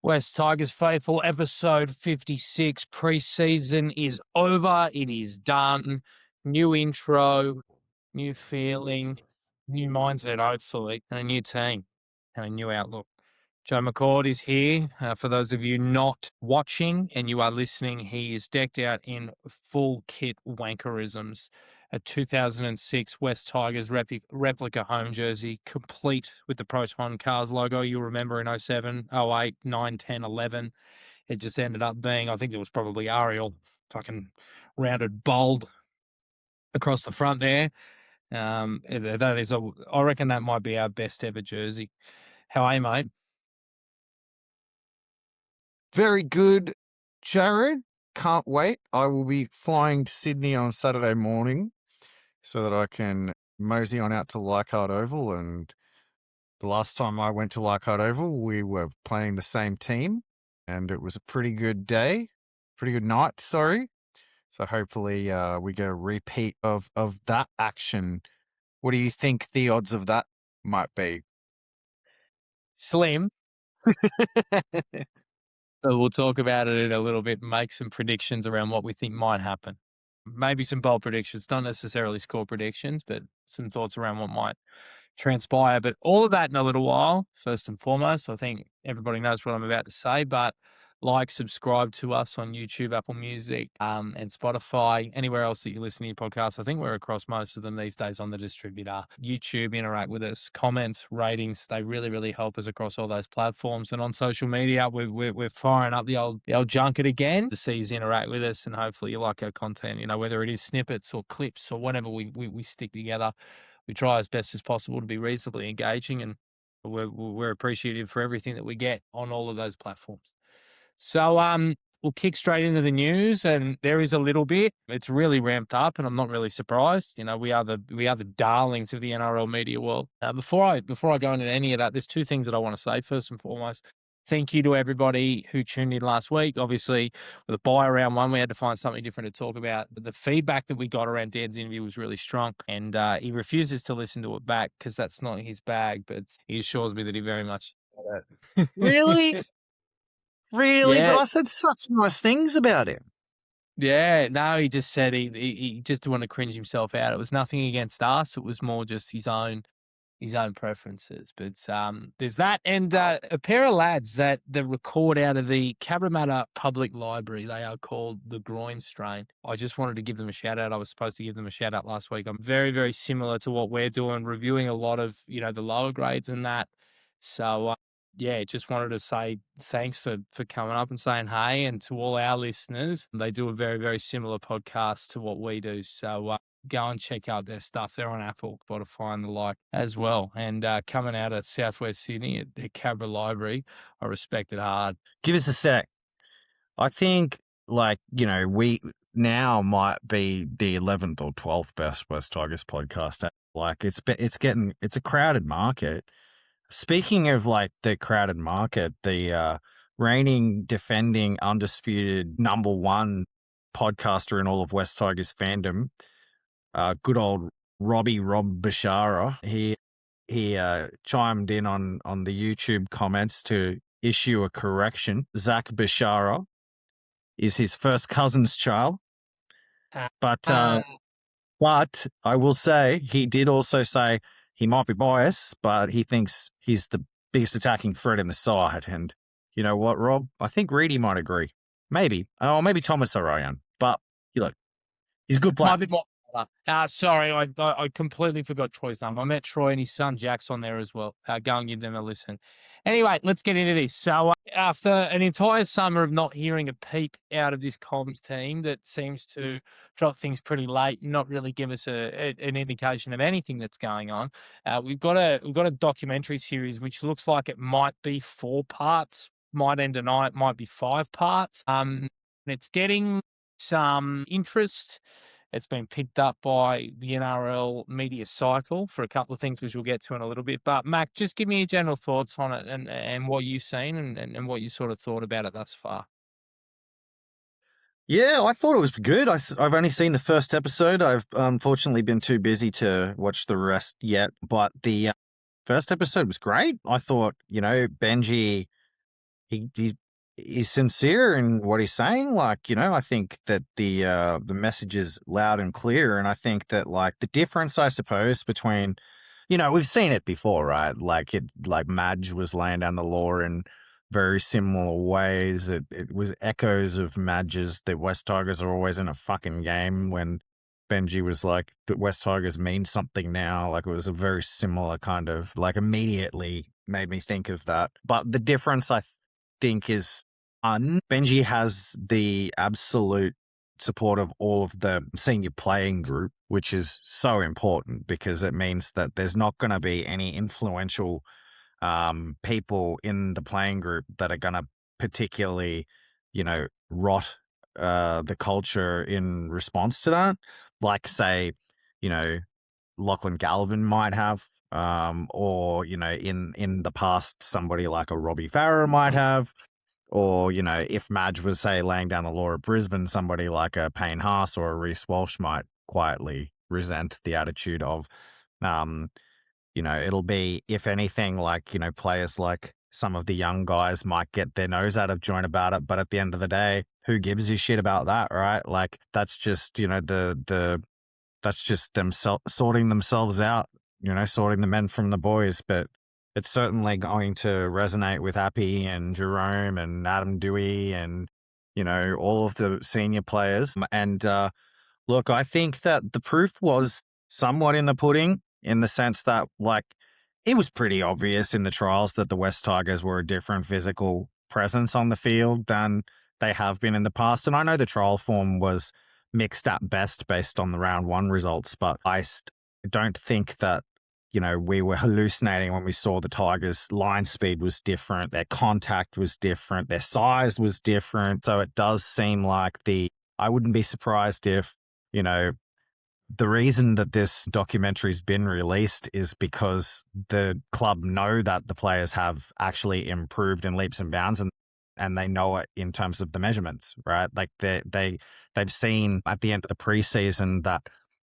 West Tigers faithful, episode 56. Preseason is over. It is done. New intro, new feeling, new mindset, hopefully, and a new team and a new outlook. Joe McCord is here. For those of you not watching and you are listening, he is decked out in full kit wankerisms. A 2006 West Tigers replica home jersey, complete with the Proton Cars logo. You'll remember in 07, 08, 9, 10, 11. It just ended up being, I think it was probably Ariel, fucking rounded bold across the front there. That is, I reckon that might be our best ever jersey. How are you, mate? Very good, Jared. Can't wait. I will be flying to Sydney on Saturday morning so that I can mosey on out to Leichhardt Oval. And the last time I went to Leichhardt Oval, we were playing the same team, and it was a pretty good day, pretty good night, sorry. So hopefully we get a repeat of that action. What do you think the odds of that might be? Slim. So we'll talk about it in a little bit, make some predictions around what we think might happen. Maybe some bold predictions, not necessarily score predictions, but some thoughts around what might transpire. But all of that in a little while, first and foremost. I think everybody knows what I'm about to say, but like, subscribe to us on YouTube, Apple Music, and Spotify, anywhere else that you listen to your podcasts. I think we're across most of them these days on the distributor. YouTube, interact with us, comments, ratings. They really, really help us across all those platforms. And on social media, we're firing up the old junket again to see you interact with us, and hopefully you like our content, whether it is snippets or clips or whatever we stick together. We try as best as possible to be reasonably engaging, and we're appreciative for everything that we get on all of those platforms. So we'll kick straight into the news, and there is a little bit. It's really ramped up, and I'm not really surprised. We are the darlings of the NRL media world. Before I go into any of that, there's two things that I want to say. First and foremost, thank you to everybody who tuned in last week. Obviously, with the bye round one, we had to find something different to talk about. But the feedback that we got around Dan's interview was really strong, and he refuses to listen to it back because that's not his bag. But he assures me that he very much. Really? Really? Yeah. But I said such nice things about him. Yeah, no, he just said he just didn't want to cringe himself out. It was nothing against us. It was more just his own preferences. But there's that, and a pair of lads that record out of the Cabramatta Public Library. They are called the Groin Strain. I just wanted to give them a shout out. I was supposed to give them a shout out last week. I'm very, very similar to what we're doing, reviewing a lot of the lower grades and that. So yeah, just wanted to say thanks for coming up and saying hey, and to all our listeners. They do a very, very similar podcast to what we do. So go and check out their stuff. They're on Apple, Spotify, and the like as well. And coming out of Southwest Sydney at the Cabra Library, I respect it hard. Give us a sec. I think, we now might be the 11th or 12th best West Tigers podcast. It's a crowded market. Speaking of the crowded market, the reigning, defending, undisputed number one podcaster in all of West Tigers fandom, good old Rob Bashara, he chimed in on the YouTube comments to issue a correction. Zach Bashara is his first cousin's child, but I will say he did also say he might be biased, but he thinks he's the biggest attacking threat in the side. And you know what, Rob? I think Reedy might agree. Maybe. Oh, maybe Thomas Orion. But look, he's a good player. Might be more. Sorry, I completely forgot Troy's name. I met Troy and his son Jack's on there as well. Go and give them a listen. Anyway, let's get into this. So after an entire summer of not hearing a peep out of this comms team that seems to drop things pretty late and not really give us an indication of anything that's going on, we've got a documentary series which looks like it might be 4 parts, might end tonight, might be 5 parts. And it's getting some interest. It's been picked up by the NRL media cycle for a couple of things, which we'll get to in a little bit. But, Mac, just give me your general thoughts on it and what you've seen and what you sort of thought about it thus far. Yeah, I thought it was good. I've only seen the first episode. I've unfortunately been too busy to watch the rest yet. But the first episode was great. I thought, Benji he's sincere in what he's saying. Like, I think that the message is loud and clear, and I think that like the difference, I suppose, between, we've seen it before, right? Like Madge was laying down the law in very similar ways. It was echoes of Madge's that West Tigers are always in a fucking game when Benji was like, the West Tigers mean something now. Like, it was a very similar kind of, like, immediately made me think of that. But the difference, I think, is Benji has the absolute support of all of the senior playing group, which is so important because it means that there's not going to be any influential people in the playing group that are going to particularly, rot the culture in response to that. Like, say, Lachlan Galvin might have, or, in the past, somebody like a Robbie Farah might have, or, if Madge was, say, laying down the law at Brisbane, somebody like a Payne Haas or a Reece Walsh might quietly resent the attitude of, it'll be, if anything, like, players like some of the young guys might get their nose out of joint about it. But at the end of the day, who gives a shit about that, right? Like, that's just, that's just them sorting themselves out, sorting the men from the boys. But it's certainly going to resonate with Appy and Jerome and Adam Dewey and, all of the senior players. And look, I think that the proof was somewhat in the pudding, in the sense that, like, it was pretty obvious in the trials that the West Tigers were a different physical presence on the field than they have been in the past. And I know the trial form was mixed at best based on the round one results, but I don't think that, we were hallucinating when we saw the Tigers. Line speed was different, their contact was different, their size was different. So it does seem like I wouldn't be surprised if, the reason that this documentary's been released is because the club know that the players have actually improved in leaps and bounds, and they know it in terms of the measurements, right? Like they've seen at the end of the preseason that,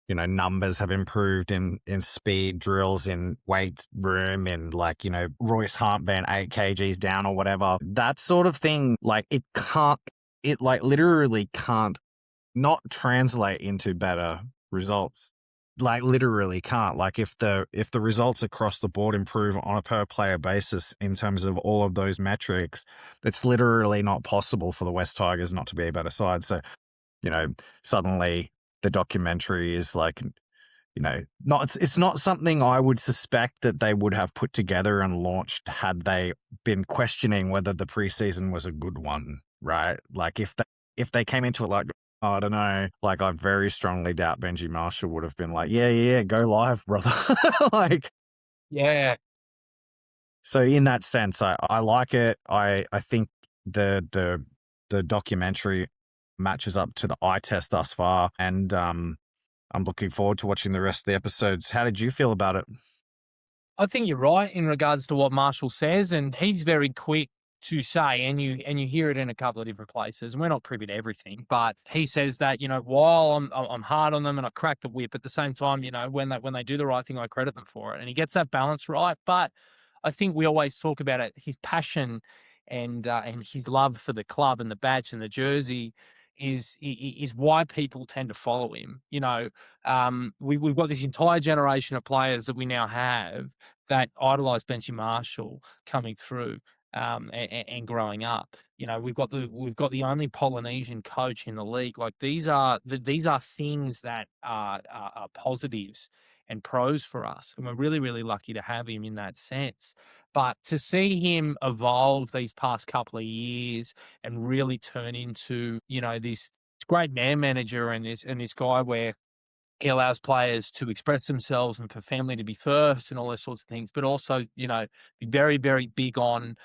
numbers have improved in speed drills, in weight room, in, like, Royce Hunt being 8 kgs down or whatever. That sort of thing, like, it literally can't not translate into better results. Like, literally can't. Like, if the results across the board improve on a per player basis in terms of all of those metrics, it's literally not possible for the West Tigers not to be a better side. So, suddenly the documentary is like, it's not something I would suspect that they would have put together and launched had they been questioning whether the preseason was a good one, right? Like, if they came into it like, I don't know, like, I very strongly doubt Benji Marshall would have been like, yeah, go live, brother. Like, Yeah. so in that sense, I like it. I think the documentary matches up to the eye test thus far, and I'm looking forward to watching the rest of the episodes. How did you feel about it? I think you're right in regards to what Marshall says, and he's very quick to say, and you hear it in a couple of different places, and we're not privy to everything, but he says that, while I'm hard on them and I crack the whip, at the same time, when they do the right thing, I credit them for it, and he gets that balance right. But I think we always talk about it, his passion and his love for the club and the badge and the jersey is why people tend to follow him. We've got this entire generation of players that we now have that idolise Benji Marshall coming through, and growing up. We've got the only Polynesian coach in the league. Like, these are things that are positives and pros for us, and we're really, really lucky to have him in that sense. But to see him evolve these past couple of years and really turn into, this great man manager and this guy where he allows players to express themselves and for family to be first and all those sorts of things, but also, be very, very big on,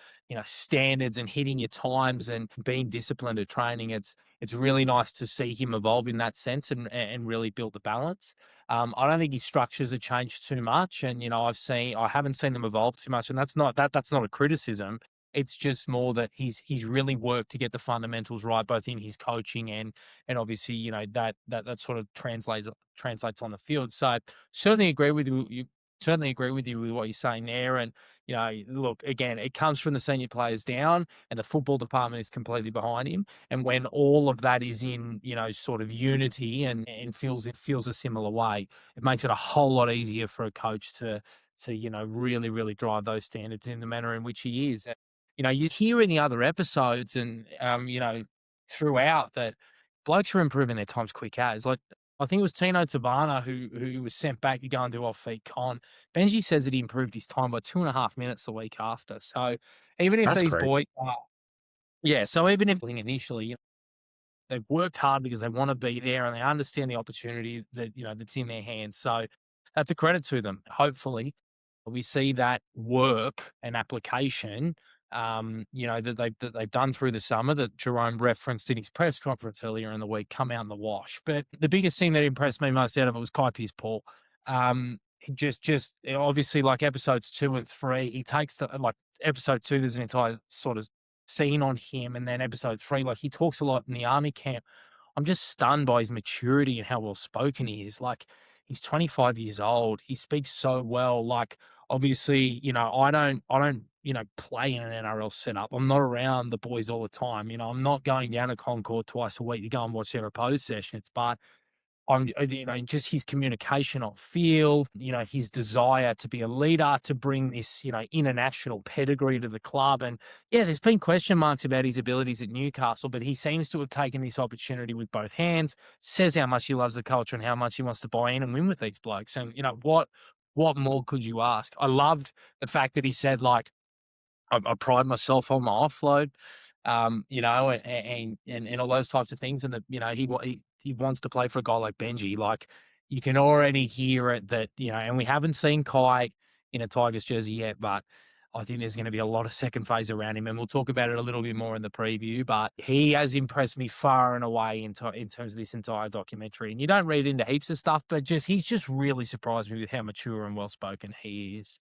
standards and hitting your times and being disciplined at training. It's really nice to see him evolve in that sense and really build the balance. I don't think his structures have changed too much, and I haven't seen them evolve too much, and that's not a criticism. It's just more that he's really worked to get the fundamentals right, both in his coaching and obviously, that sort of translates on the field. So certainly agree with you certainly agree with you with what you're saying there. And, look, again, it comes from the senior players down, and the football department is completely behind him. And when all of that is in, sort of unity and feels a similar way, it makes it a whole lot easier for a coach to really, really drive those standards in the manner in which he is. And, you hear in the other episodes and, throughout that blokes are improving their times quick as. Like, I think it was Tino Tabana who was sent back to go and do off-feet con. Benji says that he improved his time by 2.5 minutes the week after. So even if That's these crazy. boys are, yeah, so even if initially, they've worked hard because they want to be there and they understand the opportunity that, that's in their hands. So that's a credit to them. Hopefully we see that work and application, that they've done through the summer that Jerome referenced in his press conference earlier in the week come out in the wash. But the biggest thing that impressed me most out of it was Kai Pearce-Paul. He just obviously, like episodes 2 and 3, he takes episode 2, there's an entire sort of scene on him, and then episode 3, like he talks a lot in the army camp. I'm just stunned by his maturity and how well spoken he is. Like, he's 25 years old. He speaks so well. Like, obviously, I don't, play in an NRL setup. I'm not around the boys all the time. I'm not going down to Concord twice a week to go and watch their opposed sessions, but just his communication on field, his desire to be a leader, to bring this, international pedigree to the club. And yeah, there's been question marks about his abilities at Newcastle, but he seems to have taken this opportunity with both hands, says how much he loves the culture and how much he wants to buy in and win with these blokes. And, what more could you ask? I loved the fact that he said, like, I pride myself on my offload, and all those types of things. And that, he wants to play for a guy like Benji. Like, you can already hear it that, and we haven't seen Kai in a Tigers jersey yet, but I think there's going to be a lot of second phase around him. And we'll talk about it a little bit more in the preview, but he has impressed me far and away in terms of this entire documentary. And you don't read into heaps of stuff, but he's just really surprised me with how mature and well spoken he is.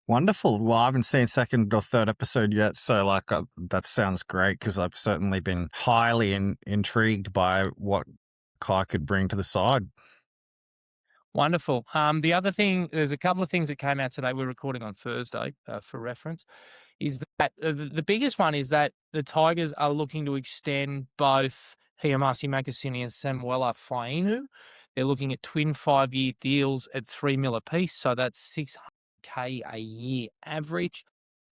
Wonderful. Well, I haven't seen second or third episode yet, so that sounds great because I've certainly been highly intrigued by what Kai could bring to the side. Wonderful. The other thing, there's a couple of things that came out today. We're recording on Thursday, for reference, is that the biggest one is that the Tigers are looking to extend both Hiamasi Makasini and Samuela Fainu. They're looking at twin 5-year deals at $3 million apiece, so that's $600K a year average.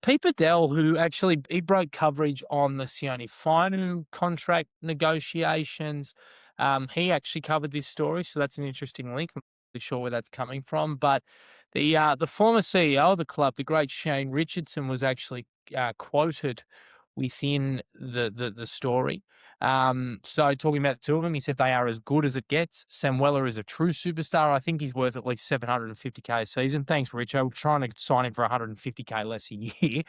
Pete Bedell, who actually he broke coverage on the Sione Fainu contract negotiations, he actually covered this story, so that's an interesting link. I'm not really sure where that's coming from, but the former CEO of the club, the great Shane Richardson, was actually quoted within the story. So talking about the two of them, he said they are as good as it gets. Sam Weller is a true superstar. I think he's worth at least $750K a season. Thanks, Richo. We're trying to sign him for $150K less a year.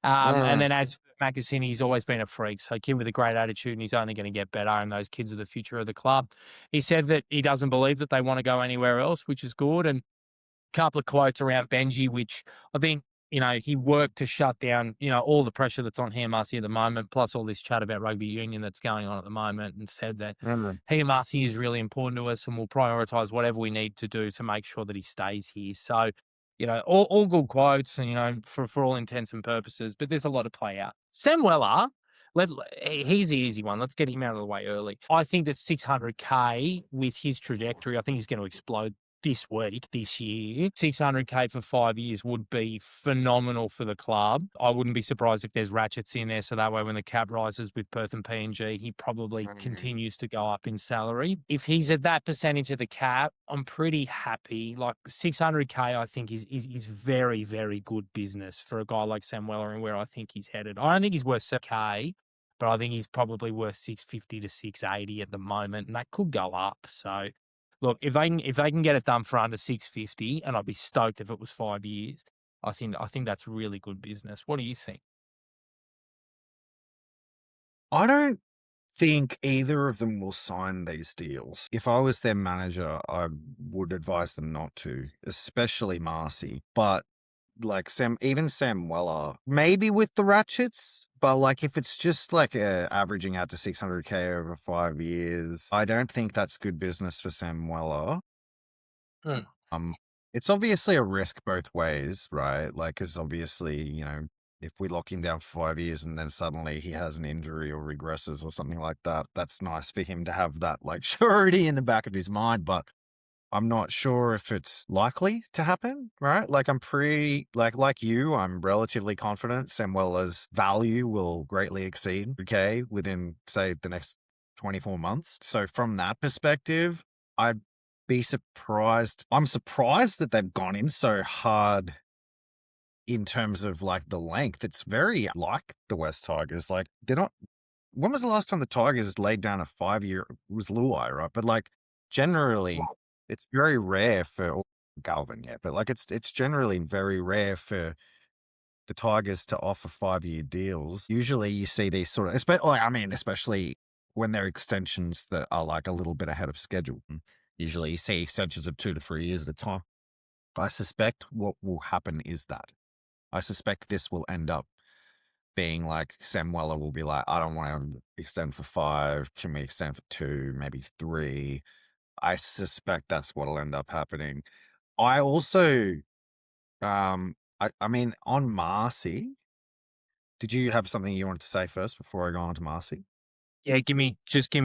And then as for Makasini, he's always been a freak. So a kid with a great attitude, and he's only going to get better. And those kids are the future of the club. He said that he doesn't believe that they want to go anywhere else, which is good. And couple of quotes around Benji, which I think, he worked to shut down, all the pressure that's on Hiamasi at the moment, plus all this chat about rugby union that's going on at the moment, and said that Hiamasi is really important to us and we'll prioritise whatever we need to do to make sure that he stays here. So, all good quotes and, for all intents and purposes, but there's a lot to play out. Sam Weller, he's the easy one. Let's get him out of the way early. I think that $600K with his trajectory, I think he's going to explode this year. $600K for 5 years would be phenomenal for the club. I wouldn't be surprised if there's ratchets in there, so that way when the cap rises with Perth and PNG, he probably continues to go up in salary. If he's at that percentage of the cap, I'm pretty happy. Like, $600K, I think is very, very good business for a guy like Sam Weller and where I think he's headed. I don't think he's worth $7K, but I think he's probably worth 650 to 680 at the moment, and that could go up. So, look, if they can get it done for under 650, and I'd be stoked if it was 5 years, I think that's really good business. What do you think? I don't think either of them will sign these deals. If I was their manager, I would advise them not to, especially Marcy. But even Sam Weller, maybe with the ratchets, but if it's just averaging out to $600K over 5 years, I don't think that's good business for Sam Weller. It's obviously a risk both ways, right? Like, because obviously, if we lock him down for 5 years and then suddenly he has an injury or regresses or something like that, that's nice for him to have that like surety in the back of his mind. But I'm not sure if it's likely to happen, right? Like I'm pretty like you, I'm relatively confident Samuela's value will greatly exceed okay within say the next 24 months. So from that perspective, I'd be surprised. I'm surprised that they've gone in so hard in terms of like the length. It's very like the West Tigers. Like they're not. When was the last time the Tigers laid down a 5-year? It was Luai, right? But like generally, it's very rare for Galvin, yeah. But like it's generally very rare for the Tigers to offer 5-year deals. Usually, you see these sort of, especially when they're extensions that are like a little bit ahead of schedule. Usually, you see extensions of 2 to 3 years at a time. I suspect what will happen is that I suspect this will end up being like Samuela will be like, I don't want to extend for 5. Can we extend for 2, maybe 3? I suspect that's what'll end up happening. I also, I mean, on Marcy, did you have something you wanted to say first before I go on to Marcy? Yeah, give me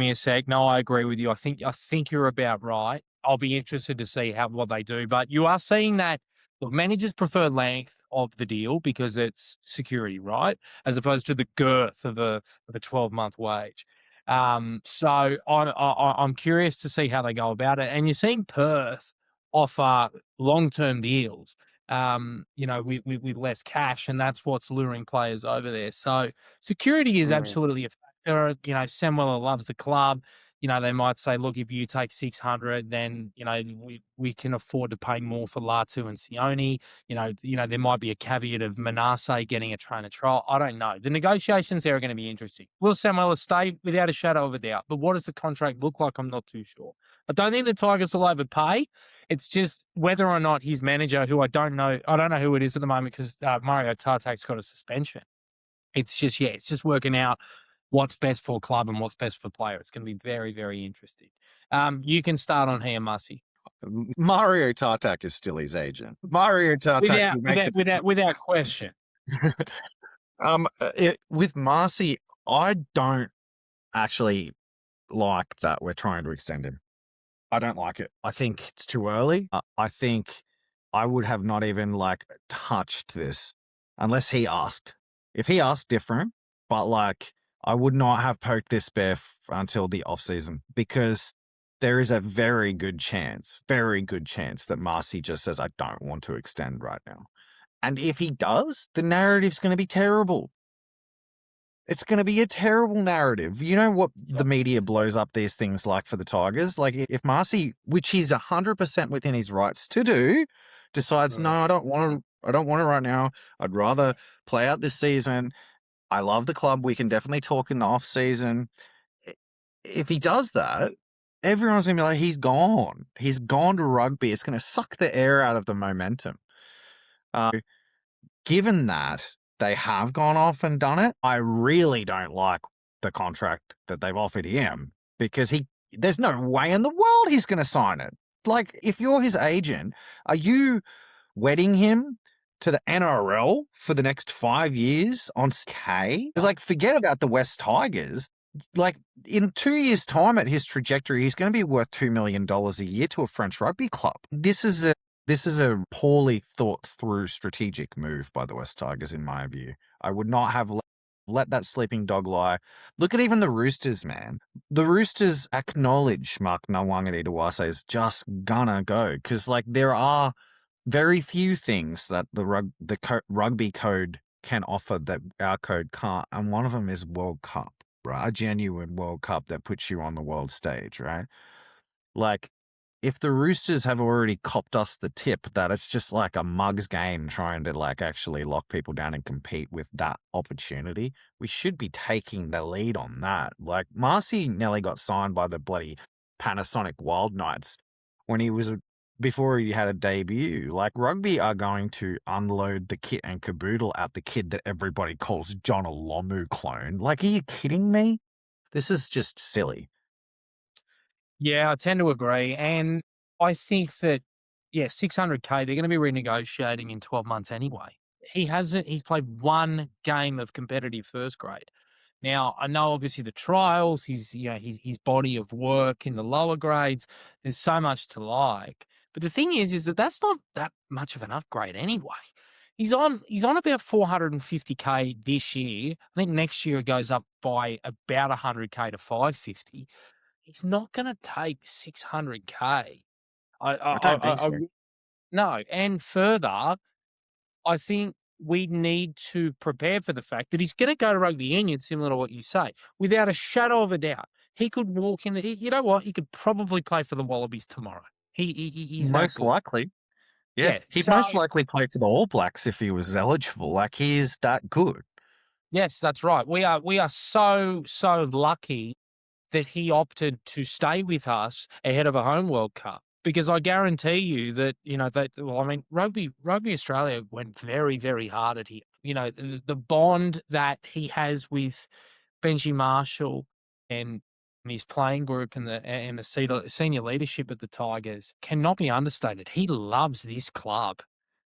a sec. No, I agree with you. I think you're about right. I'll be interested to see what they do. But you are seeing that look, managers prefer length of the deal because it's security, right? As opposed to the girth of a 12-month wage. So I'm curious to see how they go about it. And you're seeing Perth offer long-term deals, with less cash, and that's what's luring players over there. So security is absolutely a Samuel loves the club. They might say, look, if you take 600, then, we can afford to pay more for Latu and Sione. There might be a caveat of Manasseh getting a trainer trial. I don't know. The negotiations there are going to be interesting. Will Samuel stay? Without a shadow of a doubt. But what does the contract look like? I'm not too sure. I don't think the Tigers will overpay. It's just whether or not his manager, who I don't know who it is at the moment because Mario Tartak's got a suspension. It's just working out what's best for club and what's best for player. It's going to be very, very interesting. You can start on here, Mussy. Mario Tartak is still his agent. Mario Tartak will make Without question. With Marcy, I don't actually like that we're trying to extend him. I don't like it. I think it's too early. I think I would have not even like touched this unless he asked. If he asked, different, but like I would not have poked this bear until the off season because there is a very good chance that Marcy just says, I don't want to extend right now. And if he does, the narrative's going to be terrible. It's going to be a terrible narrative. You know what the media blows up these things like for the Tigers? Like if Marcy, which he's 100% within his rights to do, decides, no, I don't want it right now. I'd rather play out this season. I love the club. We can definitely talk in the off season. If he does that, everyone's going to be like, he's gone. He's gone to rugby. It's going to suck the air out of the momentum. Given that they have gone off and done it, I really don't like the contract that they've offered him because there's no way in the world he's going to sign it. Like, if you're his agent, are you wedding him to the NRL for the next 5 years on K? Like, forget about the West Tigers. Like, in 2 years' time at his trajectory, he's going to be worth $2 million a year to a French rugby club. This is a poorly thought through strategic move by the West Tigers, in my view. I would not have let that sleeping dog lie. Look at even the Roosters, man. The Roosters acknowledge Mark Nawangiti Dawase is just gonna go because, like, there are very few things that the rugby code can offer that our code can't, and one of them is World Cup, right? A genuine World Cup that puts you on the world stage, right? Like, if the Roosters have already copped us the tip that it's just like a mug's game trying to like actually lock people down and compete with that opportunity, we should be taking the lead on that. Like, Marcy nearly got signed by the bloody Panasonic Wild Knights before he had a debut. Like, rugby are going to unload the kit and caboodle at the kid that everybody calls John Olomu clone. Like, are you kidding me? This is just silly. Yeah, I tend to agree. And I think that, Yeah, 600K, they're gonna be renegotiating in 12 months anyway. He's played 1 game of competitive first grade. Now, I know obviously the trials, his body of work in the lower grades, there's so much to like. But the thing is that that's not that much of an upgrade anyway. He's on about 450K this year. I think next year it goes up by about 100K to 550. He's not gonna take 600K. I I I don't think I I so. No, and further, I think we need to prepare for the fact that he's gonna go to rugby union, similar to what you say, without a shadow of a doubt. He could walk in. You know what? He could probably play for the Wallabies tomorrow. He's that Most good. likely. Yeah. Yeah. He'd So most likely play for the All Blacks if he was eligible. Like, he is that good. yes, that's right. We are so lucky that he opted to stay with us ahead of a home World Cup. Because I guarantee you that, well, I mean, Rugby Australia went very, very hard at him. The bond that he has with Benji Marshall and his playing group and the senior leadership at the Tigers cannot be understated. He loves this club.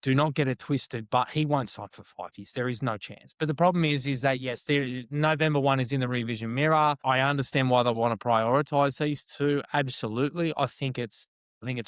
Do not get it twisted, but he won't sign for 5 years. There is no chance. But the problem is that yes, November 1 is in the revision mirror. I understand why they want to prioritize these two. Absolutely. I think it's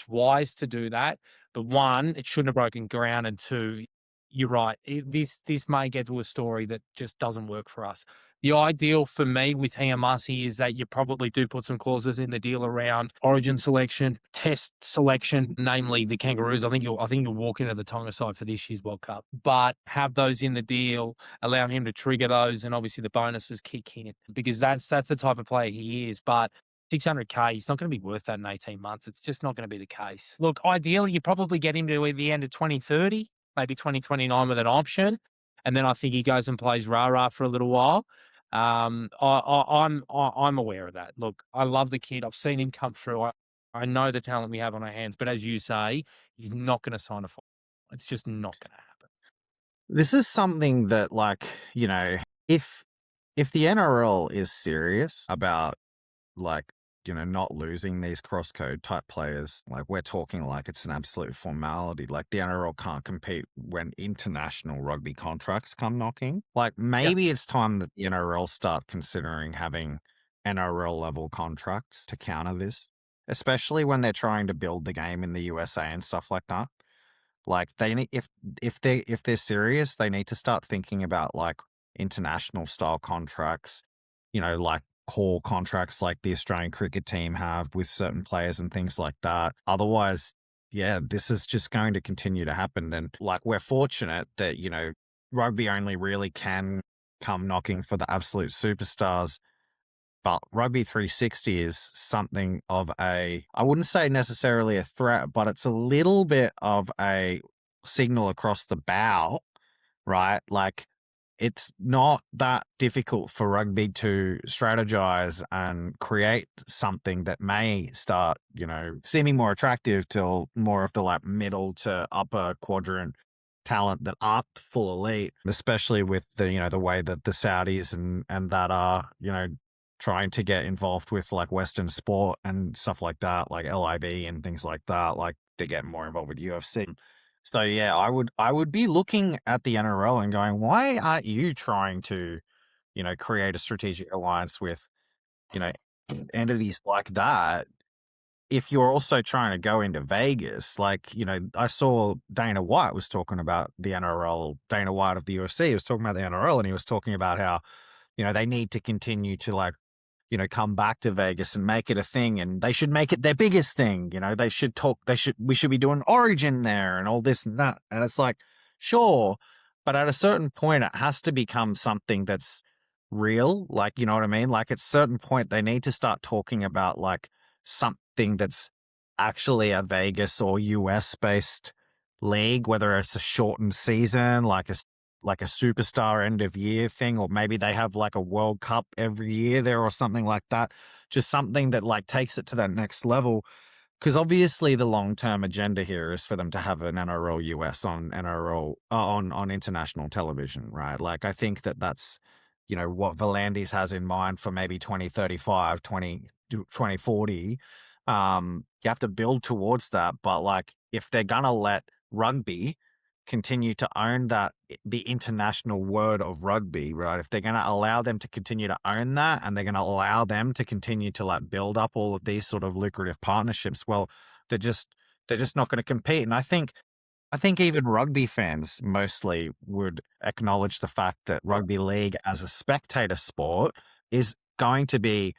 wise to do that. But one, it shouldn't have broken ground, and two, you're right. This may get to a story that just doesn't work for us. The ideal for me with Hiamasi is that you probably do put some clauses in the deal around origin selection, test selection, namely the Kangaroos. I think you'll walk into the Tonga side for this year's World Cup, but have those in the deal, allow him to trigger those, and obviously the bonuses kick in because that's the type of player he is. But 600K, he's not going to be worth that in 18 months. It's just not going to be the case. Look, ideally, you probably get him to the end of 2030, maybe 2029 with an option. And then I think he goes and plays rah-rah for a little while. I'm aware of that. Look, I love the kid. I've seen him come through. I know the talent we have on our hands, but as you say, he's not going to sign a fight. It's just not going to happen. This is something that, like, if the NRL is serious about, like, not losing these cross-code type players, like, we're talking like it's an absolute formality. Like, the NRL can't compete when international rugby contracts come knocking. Like, Yeah. maybe it's time that the NRL start considering having NRL level contracts to counter this, especially when they're trying to build the game in the USA and stuff like that. Like, they need, if they're serious, they need to start thinking about, like, international style contracts, like core contracts like the Australian cricket team have with certain players and things like that. Otherwise, yeah, this is just going to continue to happen. And, like, we're fortunate that, rugby only really can come knocking for the absolute superstars. But Rugby 360 is something of I wouldn't say necessarily a threat, but it's a little bit of a signal across the bow, right? Like, it's not that difficult for rugby to strategize and create something that may start, seeming more attractive to more of the, like, middle to upper quadrant talent that aren't full elite, especially with the way that the Saudis and that are, trying to get involved with, like, Western sport and stuff like that, like LIV and things like that. Like, they get more involved with UFC. So yeah, I would be looking at the NRL and going, why aren't you trying to, create a strategic alliance with, you know, entities like that? If you're also trying to go into Vegas, like, I saw Dana White was talking about the NRL, Dana White of the UFC was talking about the NRL, and he was talking about how, they need to continue to, like, come back to Vegas and make it a thing, and they should make it their biggest thing. We should be doing Origin there and all this and that. And it's like, sure, but at a certain point, it has to become something that's real. Like, you know what I mean? Like, at a certain point, they need to start talking about, like, something that's actually a Vegas or US based league, whether it's a shortened season, like a superstar end of year thing, or maybe they have, like, a World Cup every year there or something like that. Just something that, like, takes it to that next level. Because obviously the long-term agenda here is for them to have an NRL US on NRL on international television, right? Like, I think that's, what Volandis has in mind for maybe 2035, 2040. You have to build towards that. But like, if they're gonna let rugby continue to own that, the international word of rugby, right? If they're gonna allow them to continue to own that, and they're gonna allow them to continue to like build up all of these sort of lucrative partnerships, well, they're just they're just not going to compete. And I think even rugby fans mostly would acknowledge the fact that rugby league as a spectator sport is going to be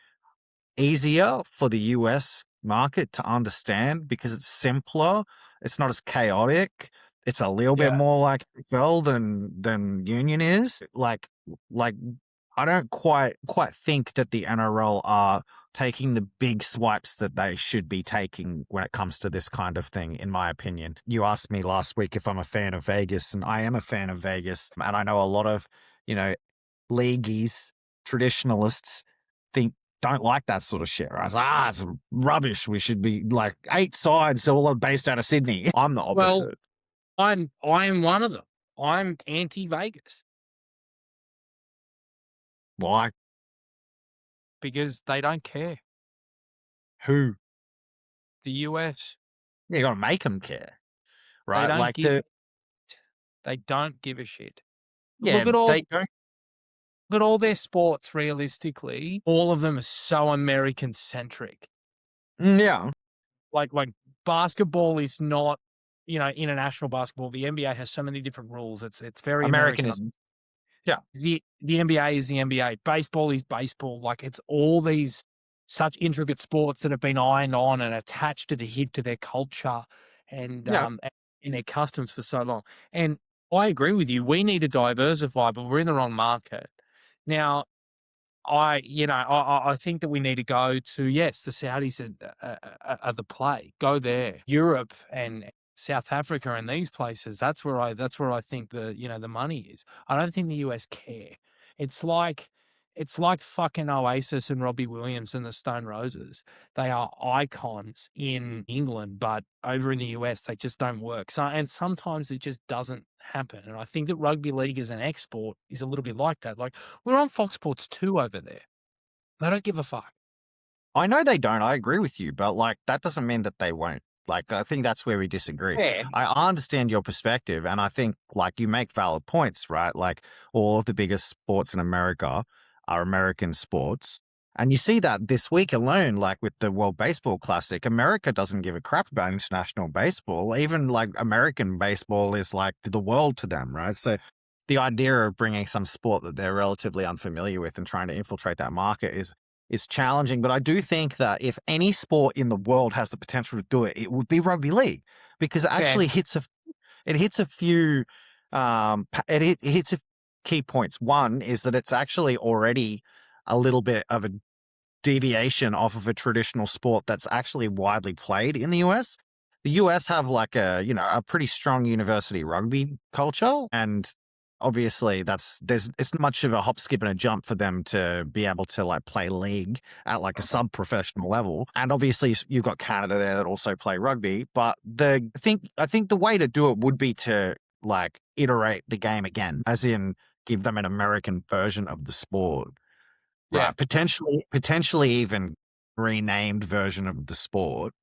easier for the US market to understand because it's simpler. It's not as chaotic. It's a little bit Yeah. more like NFL than Union is. Like I don't quite think that the NRL are taking the big swipes that they should be taking when it comes to this kind of thing, in my opinion. You asked me last week if I'm a fan of Vegas, and I am a fan of Vegas. And I know a lot of, you know, leagueies, traditionalists think don't like that sort of shit. Right? I was like, it's rubbish. We should be like 8 sides, all are based out of Sydney. I'm the Well, opposite. I am one of them. I'm anti-Vegas Why? because they don't care. Who? The US, You got to make them care, they right? don't Like give they don't give a shit. yeah, they don't. Look at all their sports realistically. All of them are so American centric. Yeah, Like basketball is not, international basketball. The NBA has so many different rules. It's very American. Americanism. Yeah, The NBA is the NBA. Baseball is baseball. Like it's all these such intricate sports that have been ironed on and attached to the hip to their culture and yeah. in their customs for so long. And I agree with you. We need to diversify, but we're in the wrong market. Now, I think that we need to go to, yes, the Saudis are the play. Go there. Europe and South Africa and these places, that's where I think the money is. I don't think the US care. It's like fucking Oasis and Robbie Williams and the Stone Roses. They are icons in England, but over in the US they just don't work. So and sometimes it just doesn't happen. And I think that rugby league as an export is a little bit like that. Like we're on Fox Sports 2 over there. They don't give a fuck. I know they don't. I agree with you, but like that doesn't mean that they won't. Like I think that's where we disagree. Yeah. I understand your perspective, and I think like you make valid points, right? Like all of the biggest sports in America are American sports. And you see that this week alone, like with the World Baseball Classic, America doesn't give a crap about international baseball. Even like American baseball is like the world to them, right? So the idea of bringing some sport that they're relatively unfamiliar with and trying to infiltrate that market is challenging. But I do think that if any sport in the world has the potential to do it, it would be rugby league because it actually hits a few it hits a key points. One is that it's actually already a little bit of a deviation off of a traditional sport that's actually widely played in the US. The US have like a pretty strong university rugby culture, and obviously it's not much of a hop, skip, and a jump for them to be able to like play league at like a sub-professional level. And obviously you've got Canada there that also play rugby. But I think the way to do it would be to like iterate the game again, as in give them an American version of the sport. Yeah. Right. Potentially even renamed version of the sport.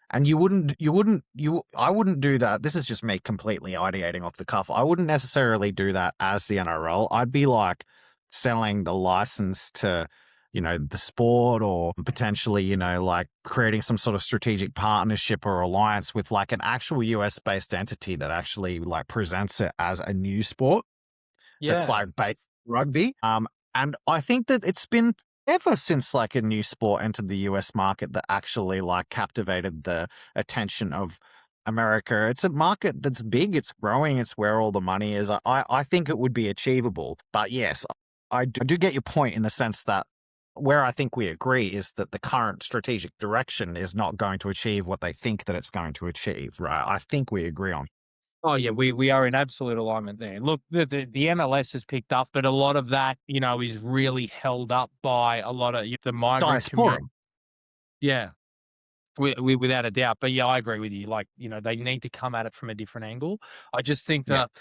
And I wouldn't do that. This is just me completely ideating off the cuff. I wouldn't necessarily do that as the NRL. I'd be like selling the license to, the sport, or potentially, like creating some sort of strategic partnership or alliance with like an actual US based entity that actually like presents it as a new sport that's Yeah. like based rugby. And I think that it's been ever since like a new sport entered the US market that actually like captivated the attention of America. It's a market that's big, it's growing, it's where all the money is. I think it would be achievable. But yes, I do get your point in the sense that where I think we agree is that the current strategic direction is not going to achieve what they think that it's going to achieve, right? I think we agree on. Oh yeah, we are in absolute alignment there. Look, the MLS has picked up, but a lot of that, is really held up by a lot of the migrant Diaspora. community. Yeah, without a doubt. But yeah, I agree with you. Like, they need to come at it from a different angle. I just think Yeah. that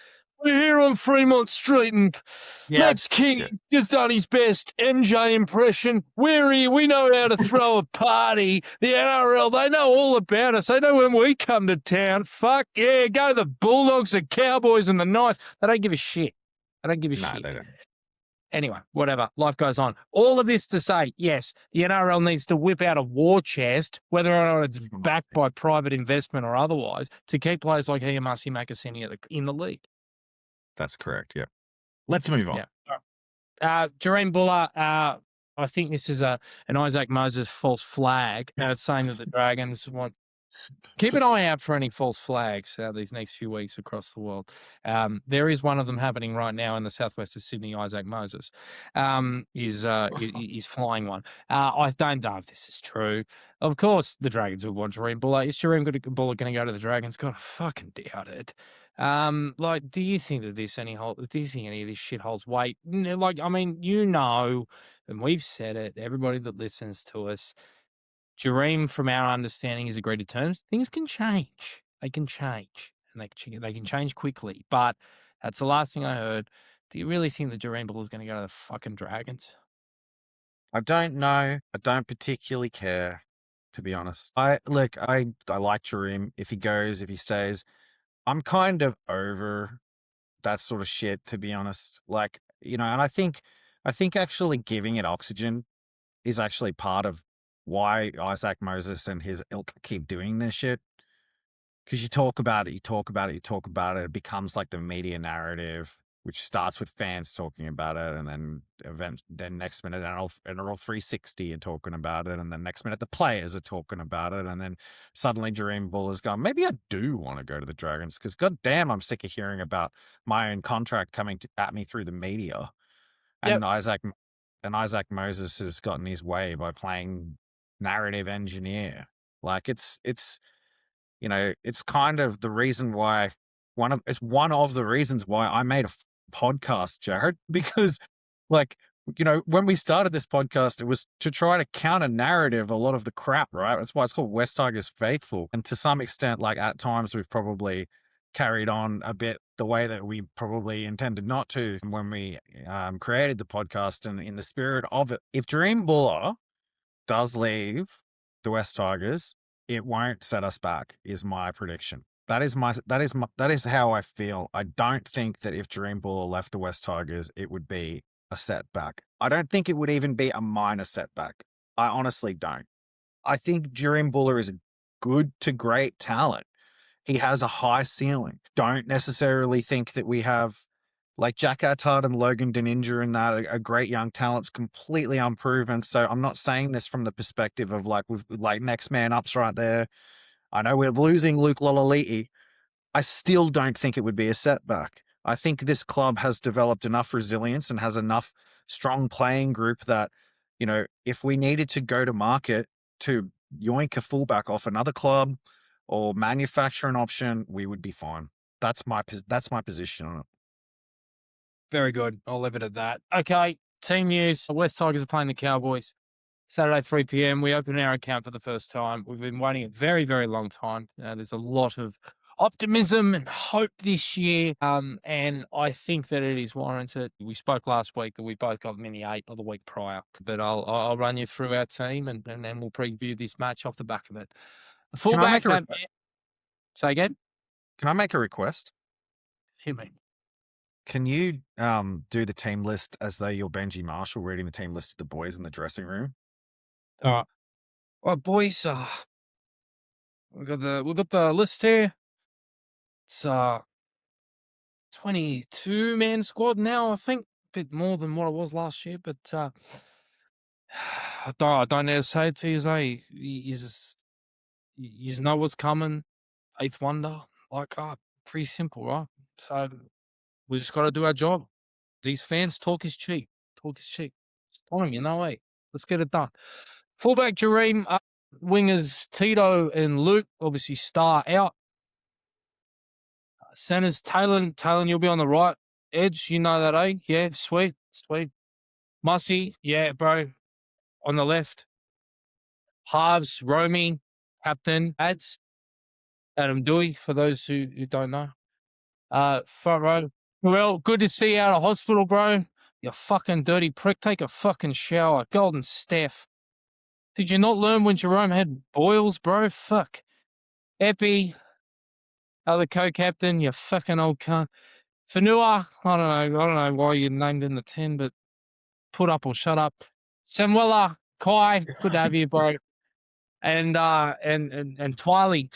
We're here on Fremont Street and Max King just done his best MJ impression. We're here. We know how to throw a party. The NRL, they know all about us. They know when we come to town. Fuck yeah, go the Bulldogs, the Cowboys, and the Knights. They don't give a shit. They don't give a shit. They don't. Anyway, whatever. Life goes on. All of this to say, yes, the NRL needs to whip out a war chest, whether or not it's backed by private investment or otherwise, to keep players like Hiamasi Makasini in the league. That's correct, yeah. Let's move on. Yeah. Jareen Buller, I think this is an Isaac Moses false flag, saying that the Dragons want... Keep an eye out for any false flags these next few weeks across the world. There is one of them happening right now in the southwest of Sydney. Isaac Moses is flying one. I don't know if this is true. Of course, the Dragons would want Jareen Buller. Is Jareen Buller going to go to the Dragons? God, I fucking doubt it. Do you think that do you think any of this shit holds weight? Like, I mean, and we've said it, everybody that listens to us, Jareen, from our understanding, has agreed to terms. Things can change. They can change, and they can change quickly. But that's the last thing I heard. Do you really think that Jareen Buller is going to go to the fucking Dragons? I don't know. I don't particularly care, to be honest. I like Jareen. If he goes, if he stays, I'm kind of over that sort of shit, to be honest. Like, and I think actually giving it oxygen is actually part of why Isaac Moses and his ilk keep doing this shit. Because you talk about it, it becomes like the media narrative, which starts with fans talking about it, and then next minute NRL 360 and talking about it, and then next minute the players are talking about it, and then suddenly Jareen Buller's gone, maybe I do want to go to the Dragons, because goddamn, I'm sick of hearing about my own contract coming at me through the media. And Isaac Moses has gotten his way by playing narrative engineer. Like it's kind of the reason why one of the reasons why I made a podcast, Jared, because when we started this podcast, it was to try to counter narrative a lot of the crap, right? That's why it's called West Tigers Faithful. And to some extent, like at times we've probably carried on a bit the way that we probably intended not to when we created the podcast, and in the spirit of it. If Jareen Buller does leave the West Tigers, it won't set us back, is my prediction. That is how I feel. I don't think that if Jareen Buller left the West Tigers, it would be a setback. I don't think it would even be a minor setback. I honestly don't. I think Jareen Buller is a good to great talent. He has a high ceiling. Don't necessarily think that we have like Jack Attard and Logan Deninja and that are great young talents, completely unproven. So I'm not saying this from the perspective of with next man ups right there. I know we're losing Luke Lolaliti. I still don't think it would be a setback. I think this club has developed enough resilience and has enough strong playing group that, if we needed to go to market to yoink a fullback off another club or manufacture an option, we would be fine. That's my position on it. Very good. I'll leave it at that. Okay, team news. The West Tigers are playing the Cowboys Saturday, 3 p.m. We open our account for the first time. We've been waiting a very, very long time. There's a lot of optimism and hope this year, and I think that it is warranted. We spoke last week that we both got them in the 8 of the week prior, but I'll run you through our team, and then we'll preview this match off the back of it. Fullback. Say again? Can I make a request? Hear me. Can you do the team list as though you're Benji Marshall reading the team list to the boys in the dressing room? All right, boys. We've got the list here. It's 22-man squad now, I think. A bit more than what it was last year, but I don't know how to say it to you, you know what's coming. Eighth wonder. Pretty simple, right? So we just got to do our job. These fans, talk is cheap. Just tell them, way. Let's get it done. Fullback Jareen, wingers Tito and Luke, obviously Star out. Centers Talon, you'll be on the right edge. You know that, eh? Yeah, sweet. Mussy, yeah, bro, on the left. Halves, Romy, captain, Adam Dewey, for those who don't know. Front row, Well, good to see you out of hospital, bro. You fucking dirty prick. Take a fucking shower. Golden Steph. Did you not learn when Jerome had boils, bro? Fuck. Epi, other co-captain, you fucking old cunt. Fanua, I don't know why you named in the 10, but put up or shut up. Samuela, Kai, good to have you, bro. And Twiley,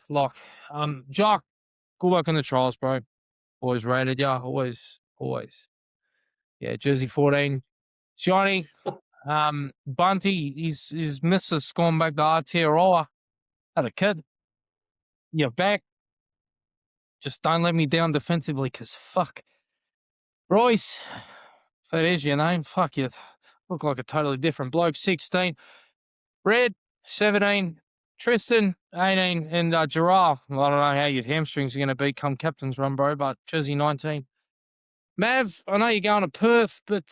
Lock. Jock, good work on the trials, bro. Always rated ya, always. Yeah, Jersey 14. Johnny, Bunty, his missus gone back to Aotearoa. Had a kid. You're back. Just don't let me down defensively, because fuck. Royce, if that is your name, fuck you. Look like a totally different bloke. 16. Red, 17. Tristan, 18. And Gerard, I don't know how your hamstrings are going to be come captain's run, bro, but Jersey 19. Mav, I know you're going to Perth, but